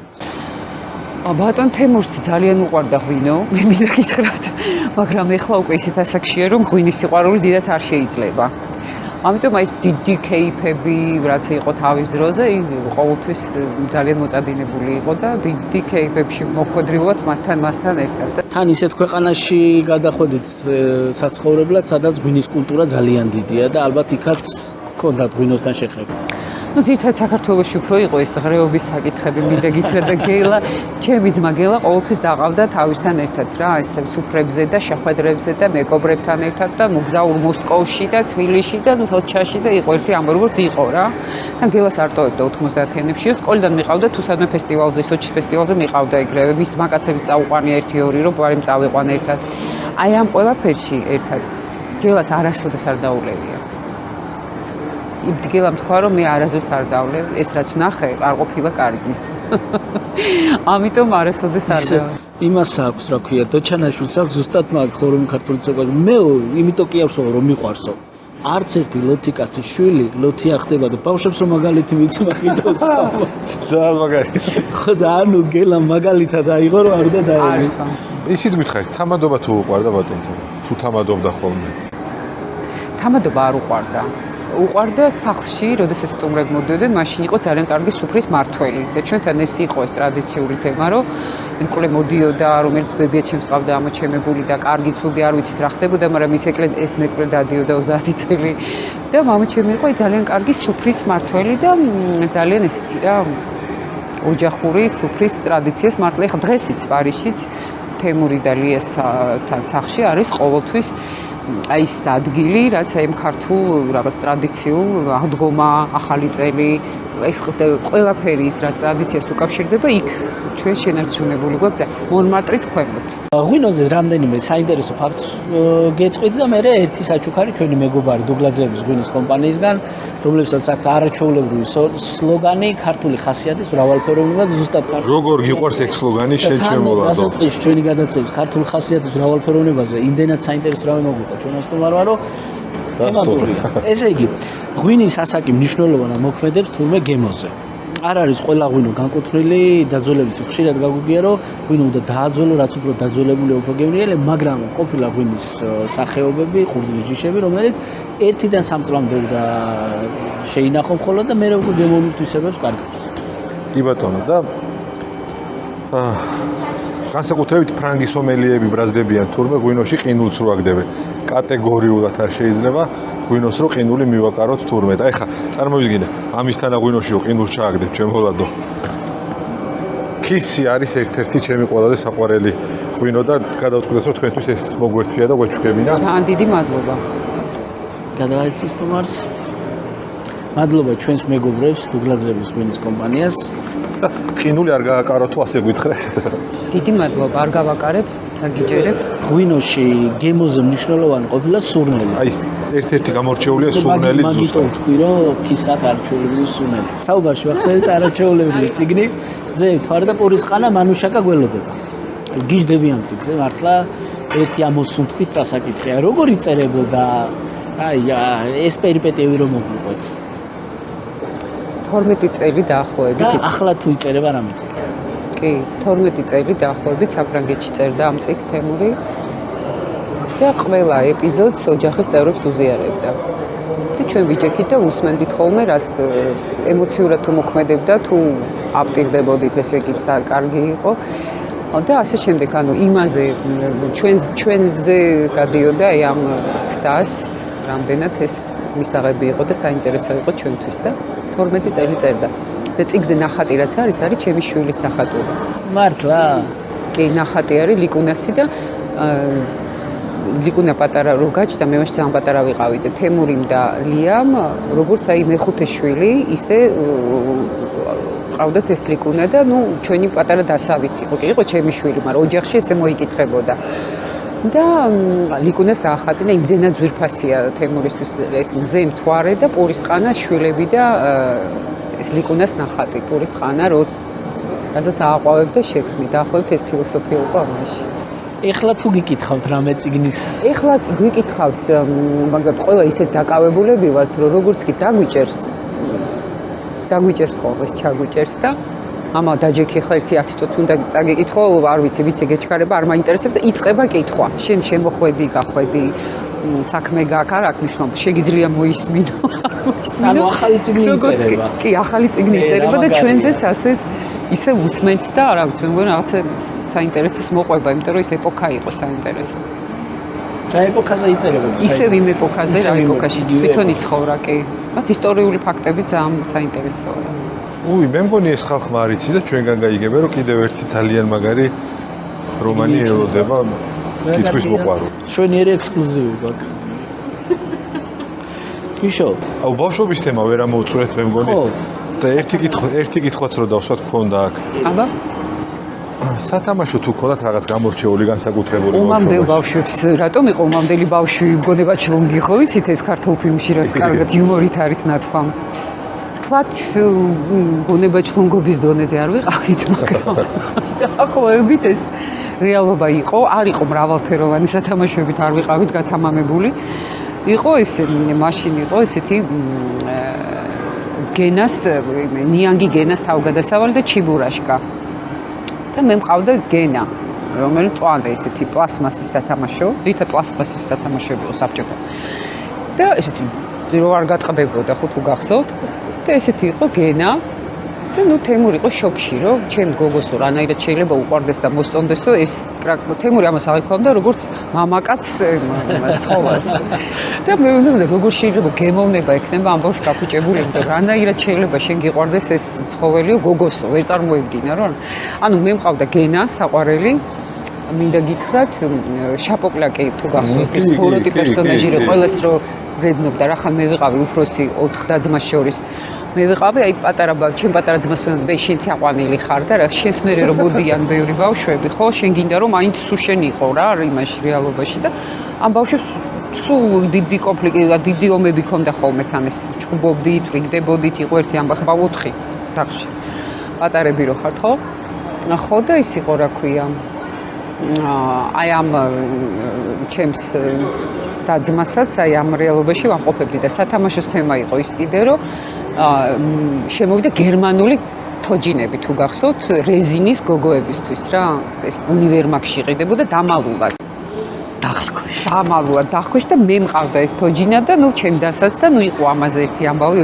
ბატონ თემურსი ძალიან უყვარდა ღვინო, მე მინდა გითხრათ, მაგრამ ეხლა უკვე ისეთ ასაკშია რომ ღვინის სიყვარული დიდად არ შეიძლება. ამიტომ აი ეს დიდი кейფები, რაც იყო თავის დროზე, ყოველთვის ძალიან მოწადინებული იყო და დიდი кейფებში მოხვედრილად მასთან ერთად. თან ისეთ ქვეყანაში გადახვედით საცხოვრებლად, სადაც ღვინის კულტურა ძალიან დიდია და ალბათ იქაც გქონდათ ღვინოსთან შეხება. ძირითადად საქართველოში უფრო იყო ეს ღრეობის საკითხები, მინდა გითხრათ და გელა, ჩემი ძმა გელა ყოველთვის დაყავდა თავისთან ერთად რა, ეს სუფრებზე და შეხვედრებზე და მეგობრებთან ერთად და მოგზაურ მოსკოვში და თბილისში და სოჩაში და იყო ერთი ამბავი როგორც იყო რა. და გელას არ ტოვებდა 90-იანებში, სკოლიდან მიყავდა თუ სადმე ფესტივალზე, სოჩის ფესტივალზე მიყავდა ეგრევე, მის მაგაცებს წაუყვანია 1-2 რომ ბარემ წავიყვან ერთად. აი ამ ყველაფერში ერთად გელას არასოდეს არ დაულევია. დგელა თქვა რომ მე არასდროს არ დავლევ ეს რაც ვნახე არ ყოფილა კარგი. ამიტომ არასოდეს არ დავ. იმას აქვს რა ქვია დოჩანაშვილს აქვს ზუსტად მაგ ხორუმი ქართული ცეკვა. მე იმიტომ კი ავსო რომ მიყვარსო. არც ერთი ლოთი კაცი შვილი ლოთი არ ხდება და ბავშვებს რომ მაგალითი მიცი მაგითოს. ძალიან მაგარი. ხო და ანუ გელა მაგალითად აიღო რომ არ უნდა დაეღო. ისიც გითხარით თამადობა თუ უყვარდა ბატონთან? თუ თამადობდა ხოლმე? თამადობა არ უყვარდა. უყვარდა სახლში, როდესაც სტუმრები მოდიოდნენ, მაშინ იყო ძალიან კარგი სუფრის მართველი და ჩვენთან ეს იყო ეს ტრადიციული თემა, რომ მეკლე მოდიოდა, რომელიც ბებია ჩემს ყავდა ამოჩემებული და კარგი ცუდი არ ვიცით რა ხდებოდა, მაგრამ ეს მეკლე დადიოდა 30 წელი და მამა ჩემი იყო ძალიან კარგი სუფრის მართველი და ძალიან ესეთი რა ოჯახური სუფრის ტრადიციას მართლა. ეხლა დღესიც პარიზშიც თემური და ლიესთან სახლში არის ყოველთვის აი ეს ადგილი, რაც აი ქართულ რაღაც ტრადიციულ აღდგომა, ახალი წელი, ეს ყველაფერი ის რაც ტრადიციას უკავშირდება, იქ ჩვენ შენარჩუნებული გვაქვს და მონმარტრის ქვემოთ. ღვინოზე რამდენიმე საინტერესო ფაქტს გეტყვით და მე ერთი საჩუქარი ჩვენი მეგობარი დუგლაძეების ღვინის კომპანიისგან, რომლებსაც აქვს არაჩვეულებრივი სლოგანი, ქართული ხასიათის მრავალფეროვნება და ზუსტად ქართული. როგორ გიყვარს ეგ სლოგანი შენ შემოვადო? დასაწყისში ჩვენი გადაცემის ქართული ხასიათის მრავალფეროვნებაზე იმდენად საინტერესო რამე მოგვიყვა ჩვენ ასტუმარმა, რომ თემატურია. ესე იგი, ღვინის ასაკი მნიშვნელოვანად მოქმედებს თურმე გემოზე. არ არის ყველა ღვინო განკუთვნილი დაძველების ხშირად გაგვიგია რომ ღვინო უნდა დააძველო, რაც უფრო დაძველებული უფრო გემრიელი, მაგრამ ყოფილა ღვინის სახეობები, ხურძლის ჯიშები, რომელიც 1-დან 3 წლამდე უნდა შეინახო მხოლოდ და მე უკვე გემოვნებისებებს კარგავს. კი ბატონო და განსაკუთრებით ფრანგი სომელიები ბრაზდებიან თურმე ღვინოში ყინულს რო აგდებენ. კატეგორიულად არ შეიძლება ღვინოს რო ყინული მივაკაროთ თურმე. და ეხა წარმოვიდგინე, ამისთანა ღვინოშიო ყინულს ჩააგდებ ჩემოლადო. ქისი არის ერთ-ერთი ჩემი ყველაზე საყვარელი ღვინო და გადავწყვიტეთ რომ თქვენთვის ეს მოგვერთვია და გვეჩვენებინა. ძალიან დიდი მადლობა. გადაეცი სტუმარს. მადლობა ჩვენს მეგობრებს დუგლაძეების ღვინის კომპანიას. ყინული არ გააკარო თუ ასე გითხრეს. დიდი მადლობა, არ გავაკარებ, დაგიჯერებ. ღვინოში გემოზე მნიშვნელოვანი ყოფილა სურნელი. აი ეს ერთ-ერთი გამორჩეულია სურნელი მაგიტო ზუსტად. ვთქვი, რომ ფისად არჩეულებული სურნელი. საუბარში ვახსენეთ არაჩვეულებრივი წიგნი, ზე თვარ და პურისხანა მანუშაკა გველოდება. გიждები ამ წიგნზე მართლა ერთი ამოსუნთქვით წასაკითხია. როგორ იწერებოდა აი ეს პერიპეტიები რომ მოგვიყვეთ. 12 წელი დაახლოებით. და ახლა თუ იწერება რამე წიგნი. კი, 12 წელი დაახლოებით საფრანგეთში წერდა ამ წიგნს თემური. და ყველა ეპიზოდს ოჯახის წევრებს უზიარებდა. და ჩვენ ვიჯექით და უსმენდით ხოლმე რას ემოციურად თუ მოქმედებდა, თუ აპტირდებოდით, ესე იგი კარგი იყო. და ასე შემდეგ, ანუ იმაზე ჩვენზე გადიოდა აი ამ ცდას, რამდენად ეს მისაღები იყო და საინტერესო იყო ჩვენთვის და 12 წელი წერდა. და წიგნზე ნახატი რაც არის ჩემი შვილის ნახატური. მართლა? კი, ნახატი არის ლიკუნასი და ლიკუნა პატარა რო გაჩნდა, მე მაშინ ძალიან პატარა ვიყავი და თემურიმ და ლიამ, როგორც აი მეხუთე შვილი, ისე ყავდათ ეს ლიკუნა და ჩვენი პატარა დასავით იყო. კი, იყო ჩემი შვილი, მაგრამ ოჯახში ესე მოიკითხებოდა. და ლიკუნას დაახატინა იმდენად ძვირფასია თემურისთვის ეს მზე მთვარე და პურისყანა შვილები და ეს ლიკუნას ნახატი პურისყანა რასაც ააყვავებდა შექმნი. დაახლოებით ეს ფილოსოფია იყო ამაში. ეხლა თუ გიკითხავთ რამე წიგნის ეხლა გვიკითხავს, მაგრამ ყველა ისეთ დაკავებულები ვართ, რომ როგორც კი დაგვიჭერს ხოლმე, ჩაგვიჭერს და ამა დაჯექი ხა ერთი 10 წუთი უნდა წაგიკითხო, არ ვიცი გეჩქარება, არ მაინტერესებს და იწყება კითხვა. შენ შემოხვედი, გახვედი, საქმე გაქვს, არ აქვს მნიშვნელობა, შეგიძლია მოისმინო. ანუ ახალი წიგნი იწერება. კი, ახალი წიგნი იწერება და ჩვენზეც ასე ისე უსმენთ და არა ვიცი, მე მგონი რაღაცა საინტერესოს მოყვება, იმიტომ რომ ეს ეპოქა იყო საინტერესო. რა ეპოქაზე იწერება? ისევ იმ ეპოქაზე, რა ეპოქაში თვითონ იცხოვრა, კი. მას ისტორიული ფაქტები ძალიან საინტერესოა. მე მგონი ეს ხალხმა არ იცი და ჩვენგან გაიგება, რომ კიდევ ერთი ძალიან მაგარი რომანი ელოდება კითხვის მოყვარულ. ჩვენიერი ექსკლუზივი გვაქვს. ვიშო. აუ ბავშვობის თემა ვერ ამოუწურეთ მე მგონი. ხო. და ერთი კითხვაც რო დავსვათ ქონდა აქ. აბა სათამაშო თუ ქონდათ რაღაც გამორჩეული განსაკუთრებული ომამდელ ბავშვებს რატომ იყო ომამდელი ბავშვი გონებაჩლუნგი ხო ვიცით ეს ქართულ ფილმში რა კარგად იუმორით არის ნათქვამ. თქვათ გონებაჩლუნგობის დონეზე არ ვიყავით, მაგრამ დაახლოებით ეს რეალობა იყო, არ იყო მრავალფეროვანი სათამაშოებით არ ვიყავით გათამამებული. იყო ეს მაშინ იყო ესეთი გენას ნიანგი გენას თავგადასავალი და ჩიბურაშკა. და მე მყავდა გენა, რომელიც წვანდა ესეთი პლასმასის სათამაშო, ძირითადად პლასმასის სათამაშოები იყო საბჭოთა. და ესეთი რო არ გატყდებოდა ხო თუ გახსოვთ და ესეთი იყო გენა და თემური იყო შოკში, რომ ჩემ გოგოსო რანაირად შეიძლება უყვარდეს და მოსწონდესო ეს თემური ამას აღიქვამდა როგორც მამაკაც ცხოველს. და მე ვიმეორე როგორ შეიძლება გემოვნება ექნება ამ ბავშვი გაფუჭებული, იმიტომ რანაირად შეიძლება შენ გიყვარდეს ეს ცხოველიო გოგოსო, ვერ წარმოედგინა რომ ანუ მე მყავდა გენა საყვარელი მინდა გითხრათ შაპოკლაკი თუ გახსოვთ ეს ბოროტი პერსონაჟი რო ყველას რო ვედნობდა რა ხან მე ვიყავი უფროსი 4 და-ძმას შორის მე ვიყავი აი ჩემ პატარა ძმას ვენდოდა შენ წაყვანილი ხარ და რა შენს მერე რომ მოდიან ბევრი ბავშვები ხო შენ გინდა რომ მაინც სულ შენ იყო რა იმაში რეალობაში და ამ ბავშვებს სულ დიდი კონფლიქტი და დიდი ომები ქონდა ხოლმე თან ეს ჩხუბობდით, რიგდებოდით, იყო ერთი ამბავი 4 სახლში პატარები რო ხართ ხო? ხო და ის იყო რა ქვია აი ამ ჩემს და-ძმასაც აი ამ რეალობაში ვამყოფებდი და სათამაშოს თემა იყო ის კიდე რომ შემოვიდა გერმანული თოჯინები თუ გახსოვთ რეზინის გოგოებისთვის რა ეს უნივერმაგში იყიდებოდა დამალულად დახქვეშ და მე მყავდა ეს თოჯინა და ჩემ დასაც და იყო ამაზე ერთი ამბავი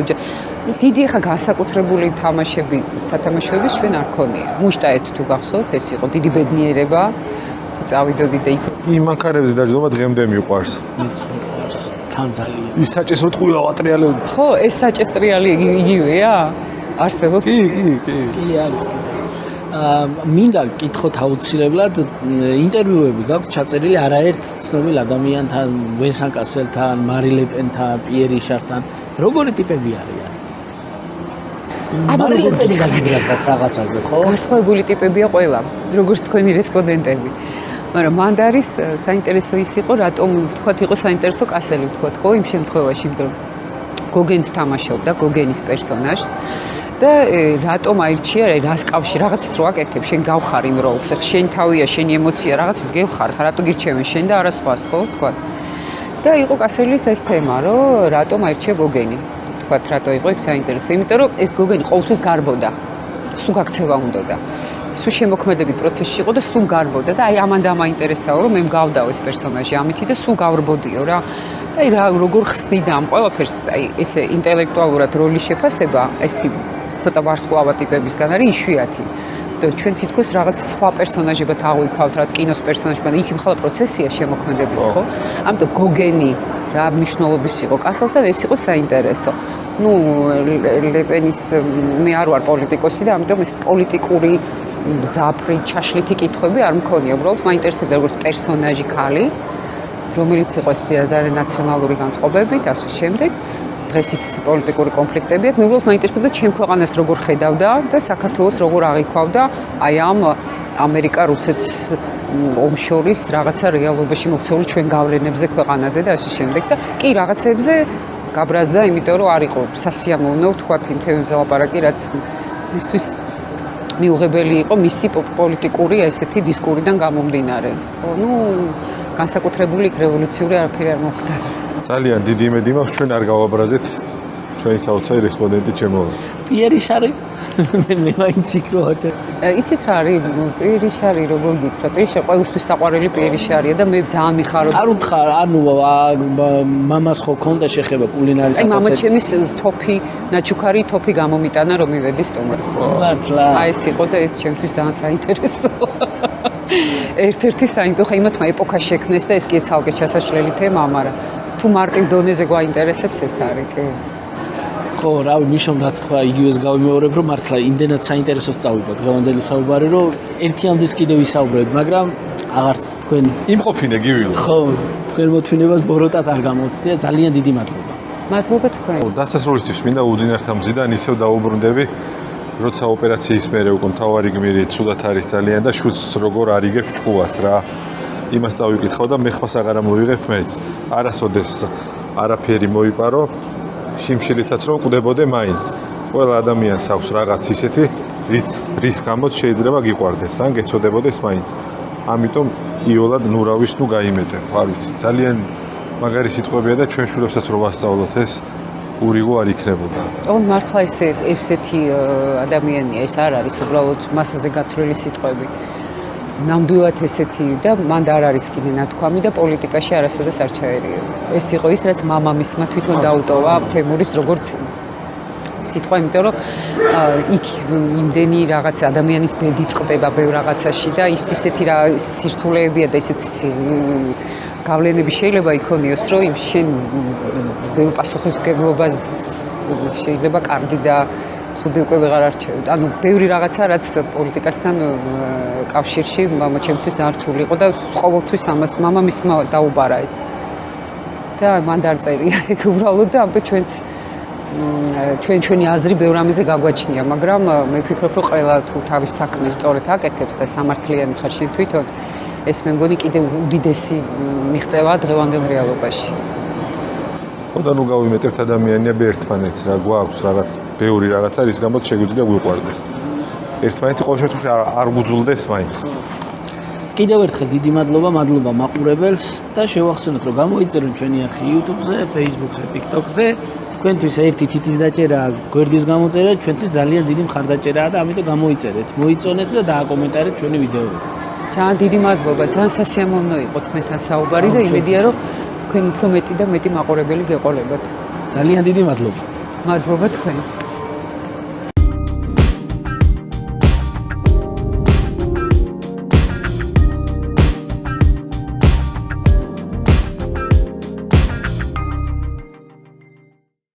დიდი ხა განსაკუთრებული თამაშები სათამაშოების ჩვენ არ ქონია მუშტაეთ თუ გახსოვთ ეს იყო დიდი ბედნიერება თუ წავიდოდი და იქ იმ მანქანებზე დაждობა დღემდე მიყვარს თან ძალიან ის საჭესრო ტყუილა ვატრიალებდი ხო ეს საჭესტრიალი იგივეა არსებობს კი არის მინდა გითხოთ აუცილებლად ინტერვიუები გაქვთ ჩაწერილი არაერთ ცნობილ ადამიანთან, ვენსან კასელთან, მარი ლეპენთან, პიერ რიშართან. როგორი ტიპები არიან? მარი ლეპენი გაგიბრალდათ რაღაცაზე, ხო? განსხვავებული ტიპებია ყველა, როგორც თქვენი რესპონდენტები. მაგრამ მანდ არის საინტერესო ის იყო, რატომ ვთქვათ, იყო საინტერესო კასელი ვთქვათ, ხო, იმ შემთხვევაში, იმიტომ გოგენს თამაშობდა, გოგენის პერსონაჟს და რატომ აირჩია, რას კავშირი, რაღაცას რო აკეთებ, შენ გავხარ იმ როლს, შენ თავია, შენი ემოცია, რაღაცით გევხარ, რატო გირჩევენ შენ და არა სხვას, ხო, ვთქვათ. და იყო კასელის ეს თემა, რომ რატომ აირჩია გოგენი. ვთქვათ, რატო იყო იქ საინტერესო, იმიტომ რომ ეს გოგენი ყოველთვის გარბოდა. სულ გაქცევა უნდოდა. სულ შემოქმედებით პროცესში იყო და სულ გარბოდა და აი ამან დამაინტერესაო, რომ მე მგავდაო ეს პერსონაჟი ამითი და სულ გავრბოდიო რა. და აი რა როგორ ხსნიდა ამ ყველაფერს, აი ესე ინტელექტუალურად როლის შეფასება, ეს ცოტა ვარსკვლავა ტიპებისგან არის იშვიათი. და ჩვენ თითქოს რაღაც სხვა პერსონაჟებად აღვიქავთ, რაც კინოს პერსონაჟებად, იქ მხოლოდ პროცესია შემოქმედებით, ხო? ამიტომ გოგენი რა მნიშვნელობის იყო კასელთან, ეს იყო საინტერესო. ნუ ლეპენის მე არ ვარ პოლიტიკოსი და ამიტომ ეს პოლიტიკური ძაფრი, ჩაშლითი კითხვები არ მქონია, უბრალოდ მაინტერესებდა როგორც პერსონაჟი ქალი, რომელიც იყო ესეთი ძალიან ნაციონალური განწყობებით და ასე შემდეგ. დღესიც პოლიტიკური კონფლიქტები აქვს, მე უბრალოდ მაინტერესებდა ჩემ ქვეყანას როგორ ხედავდა და საქართველოს როგორ აღიქვავდა აი ამ ამერიკა-რუსეთს ომს შორის რაღაცა რეალობაში მოქცეული ჩვენ გავლენებზე ქვეყანაზე და ასე შემდეგ და კი რაღაცებზე გაბრაზდა, იმიტომ რომ არ იყო სასიამოვნო ვთქვათ იმ თემებზე ლაპარაკი, რაც მისთვის მიუღებელი იყო მისი პოლიტიკური ესეთი დისკურიდან გამომდინარე. ნუ განსაკუთრებული რევოლუციური არაფერი არ მოხდა. ძალიან დიდი იმედი მაქვს ჩვენ არ გავაბრაზეთ ჩვენი საოცარი რესპონდენტი ჩემოლა. პიერი შარი მე მაინც იქ ვარ. იცით რა არის პიერი შარი როგორ გითხრა? პიერი შარი ყოველთვის საყვარელი პიერი შარია და მე ძალიან მიხარობ. არ უთხარ, ანუ მამას ხო ქონდა შეხება კულინარის აი მამა ჩემის თოფი, ნაჩუქარი თოფი გამომიტანა რომ მივედი სტუმრად. მართლა. აი ეს იყო და ეს ჩემთვის ძალიან საინტერესო. ერთ-ერთი საინტერესო ხა იმათმა ეპოქა შექმნეს და ეს კი ცალკე ჩასაშლელი თემაა, მაგრამ თუ მარტივ დონეზე გვაინტერესებს ეს არის კი. ხო, რავი, მიშომ რაც თქვა, იგივეს გავიმეორებ, რომ მართლა იმდენად საინტერესოც წავიდა დღევანდელი საუბარი, რომ ერთიანდეს კიდევ ვისაუბრებ, მაგრამ აღარც თქვენ იმყოფინე გივილო. ხო, თქვენ მოთმინებას ბოროტად არ გამოცდია, ძალიან დიდი მადლობა. მადლობა თქვენ. დასასრულისთვის მინდა უძინართა მზიდან ისევ დაუბრუნდები, როცა ოპერაციის მერე უკვე მთავარი გმირი ცუდად არის ძალიან და შვილს როგორ არიგებს ჭკუას რა. იმას წავიკითხავ და მე ხმას აღარ მოვიღებ მეც. არასოდეს არაფერი მოიპარო. შიმშილითაც რომ კვდებოდე მაინც. ყველა ადამიანს აქვს რაღაც ისეთი, რის გამოც შეიძლება გიყვარდეს, ან გეცოდებოდეს მაინც. ამიტომ იოლად ნურავის ნუ გაიმეტებ, არ ვიცი. ძალიან მაგარი სიტყვებია და ჩვენ შვილებსაც რო ვასწავლოთ ეს ურიგო არ იქნებოდა. ოღონდ მართლა ესეთი ადამიანია, ეს არ არის უბრალოდ მასაზე გათვლილი სიტყვები. ნამდვილად ესეთი და მანდ არ არის კიდე ნათქვამი და პოლიტიკაში არასოდეს არ ჩაერიევა. ეს იყო ის, რაც მამამისმა თვითონ დაუტოვა თემურის როგორც სიტყვა, იმიტომ რომ იქ იმდენი რაღაც ადამიანის ბედი წყდება ბევრ რაღაცაში და ის ისეთი რა სირთულეებია და ისეთი გავლენები შეიძლება იქონიოს, რომ იმ შენ ბევრ პასუხისმგებლობას შეიძლება კარგი და ცუდი უკვე ვეღარ არჩევ. ანუ ბევრი რაღაცა რაც პოლიტიკასთან კავშირში ჩემთვის არ რთული იყო და ყოველთვის ამას მამამისმა დაუბარა ეს. და მან დაწერია ეგ უბრალოდ და ამიტომ ჩვენი აზრი ბევრ ამაზე გაგვაჩნია, მაგრამ მე ვფიქრობ, რომ ყველა თუ თავის საქმეს სწორედ აკეთებს და სამართლიანი ხარ შენ თვითონ, ეს მე მგონი კიდევ უდიდესი მიღწევაა დღევანდელ რეალობაში. ხოდა ნუ გავიმეტებთ ადამიანია ერთმანეთს რა გვაქვს რაღაც ბევრი რაღაცა რის გამოც შეგვიძლია გვიყვარდეს. ერთმანეთი ყოველ შემთხვევაში არ გუძულდეს მაინც. კიდევ ერთხელ დიდი მადლობა მაყურებელს და შევახსენოთ, რომ გამოიწეროთ ჩვენი არხი YouTube-ზე, Facebook-ზე, TikTok-ზე. თქვენთვის ერთი თითის დაჭერა, გვერდის გამოწერა ჩვენთვის ძალიან დიდი მხარდაჭერაა და ამიტომ გამოიწერეთ, მოიწონეთ და დააკომენტარეთ ჩვენი ვიდეოები. ძალიან დიდი მადლობა, ძალიან სასიამოვნო იყო თქვენთან საუბარი და იმედია, რომ თქვენ უფრო მეტი და მეტი მაყურებელი გეყოლებათ. ძალიან დიდი მადლობა. მადლობა თქვენ.